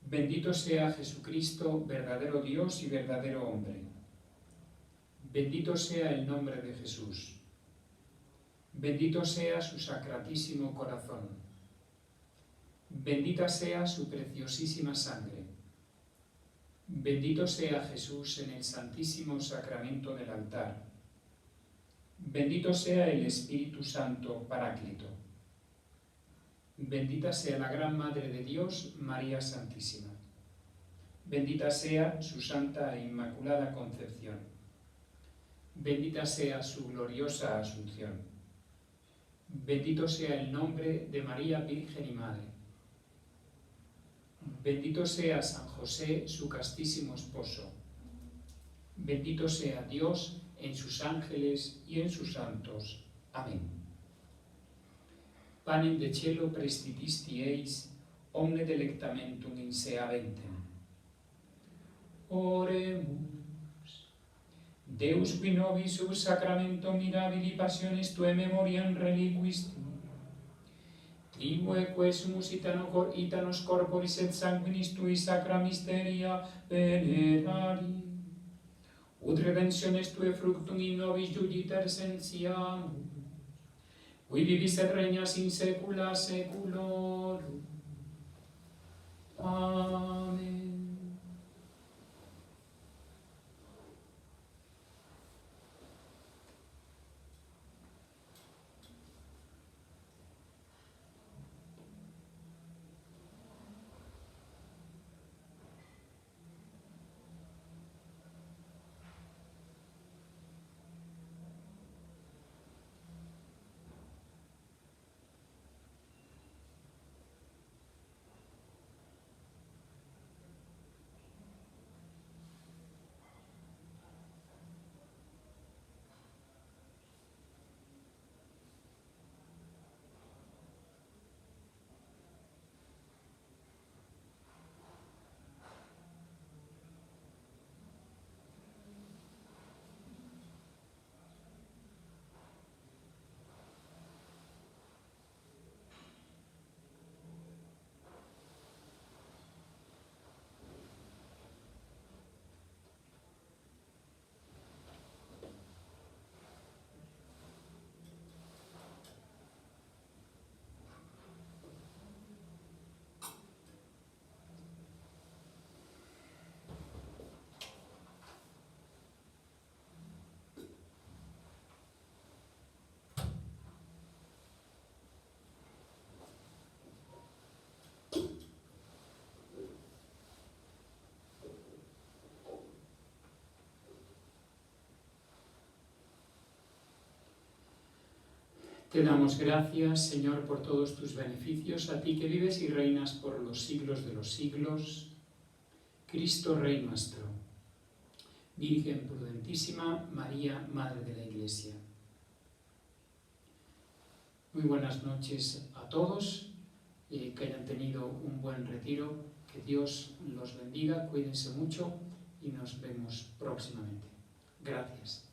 Bendito sea Jesucristo, verdadero Dios y verdadero hombre. Bendito sea el nombre de Jesús. Bendito sea su sacratísimo corazón. Bendita sea su preciosísima sangre. Bendito sea Jesús en el santísimo sacramento del altar. Bendito sea el Espíritu Santo Paráclito. Bendita sea la gran Madre de Dios, María Santísima. Bendita sea su santa e inmaculada concepción. Bendita sea su gloriosa asunción. Bendito sea el nombre de María Virgen y Madre. Bendito sea San José, su castísimo esposo. Bendito sea Dios en sus ángeles y en sus santos. Amén. Panem de cielo prestigisti eis, omne delectamentum in se aventem. Oremus. Deus qui nobis sub sacramento mirabili passiones tuae memoriam reliquisti, tribue quesumus itanos corporis et sanguinis tui sacra mysteria venerari, ut redemptiones tuae fructum in nobis juditer sentiamus, qui vivis et regnas in saecula saeculorum. Amen. Te damos gracias, Señor, por todos tus beneficios, a ti que vives y reinas por los siglos de los siglos. Cristo, Rey nuestro. Virgen prudentísima, María, Madre de la Iglesia. Muy buenas noches a todos, que hayan tenido un buen retiro, que Dios los bendiga, cuídense mucho y nos vemos próximamente. Gracias.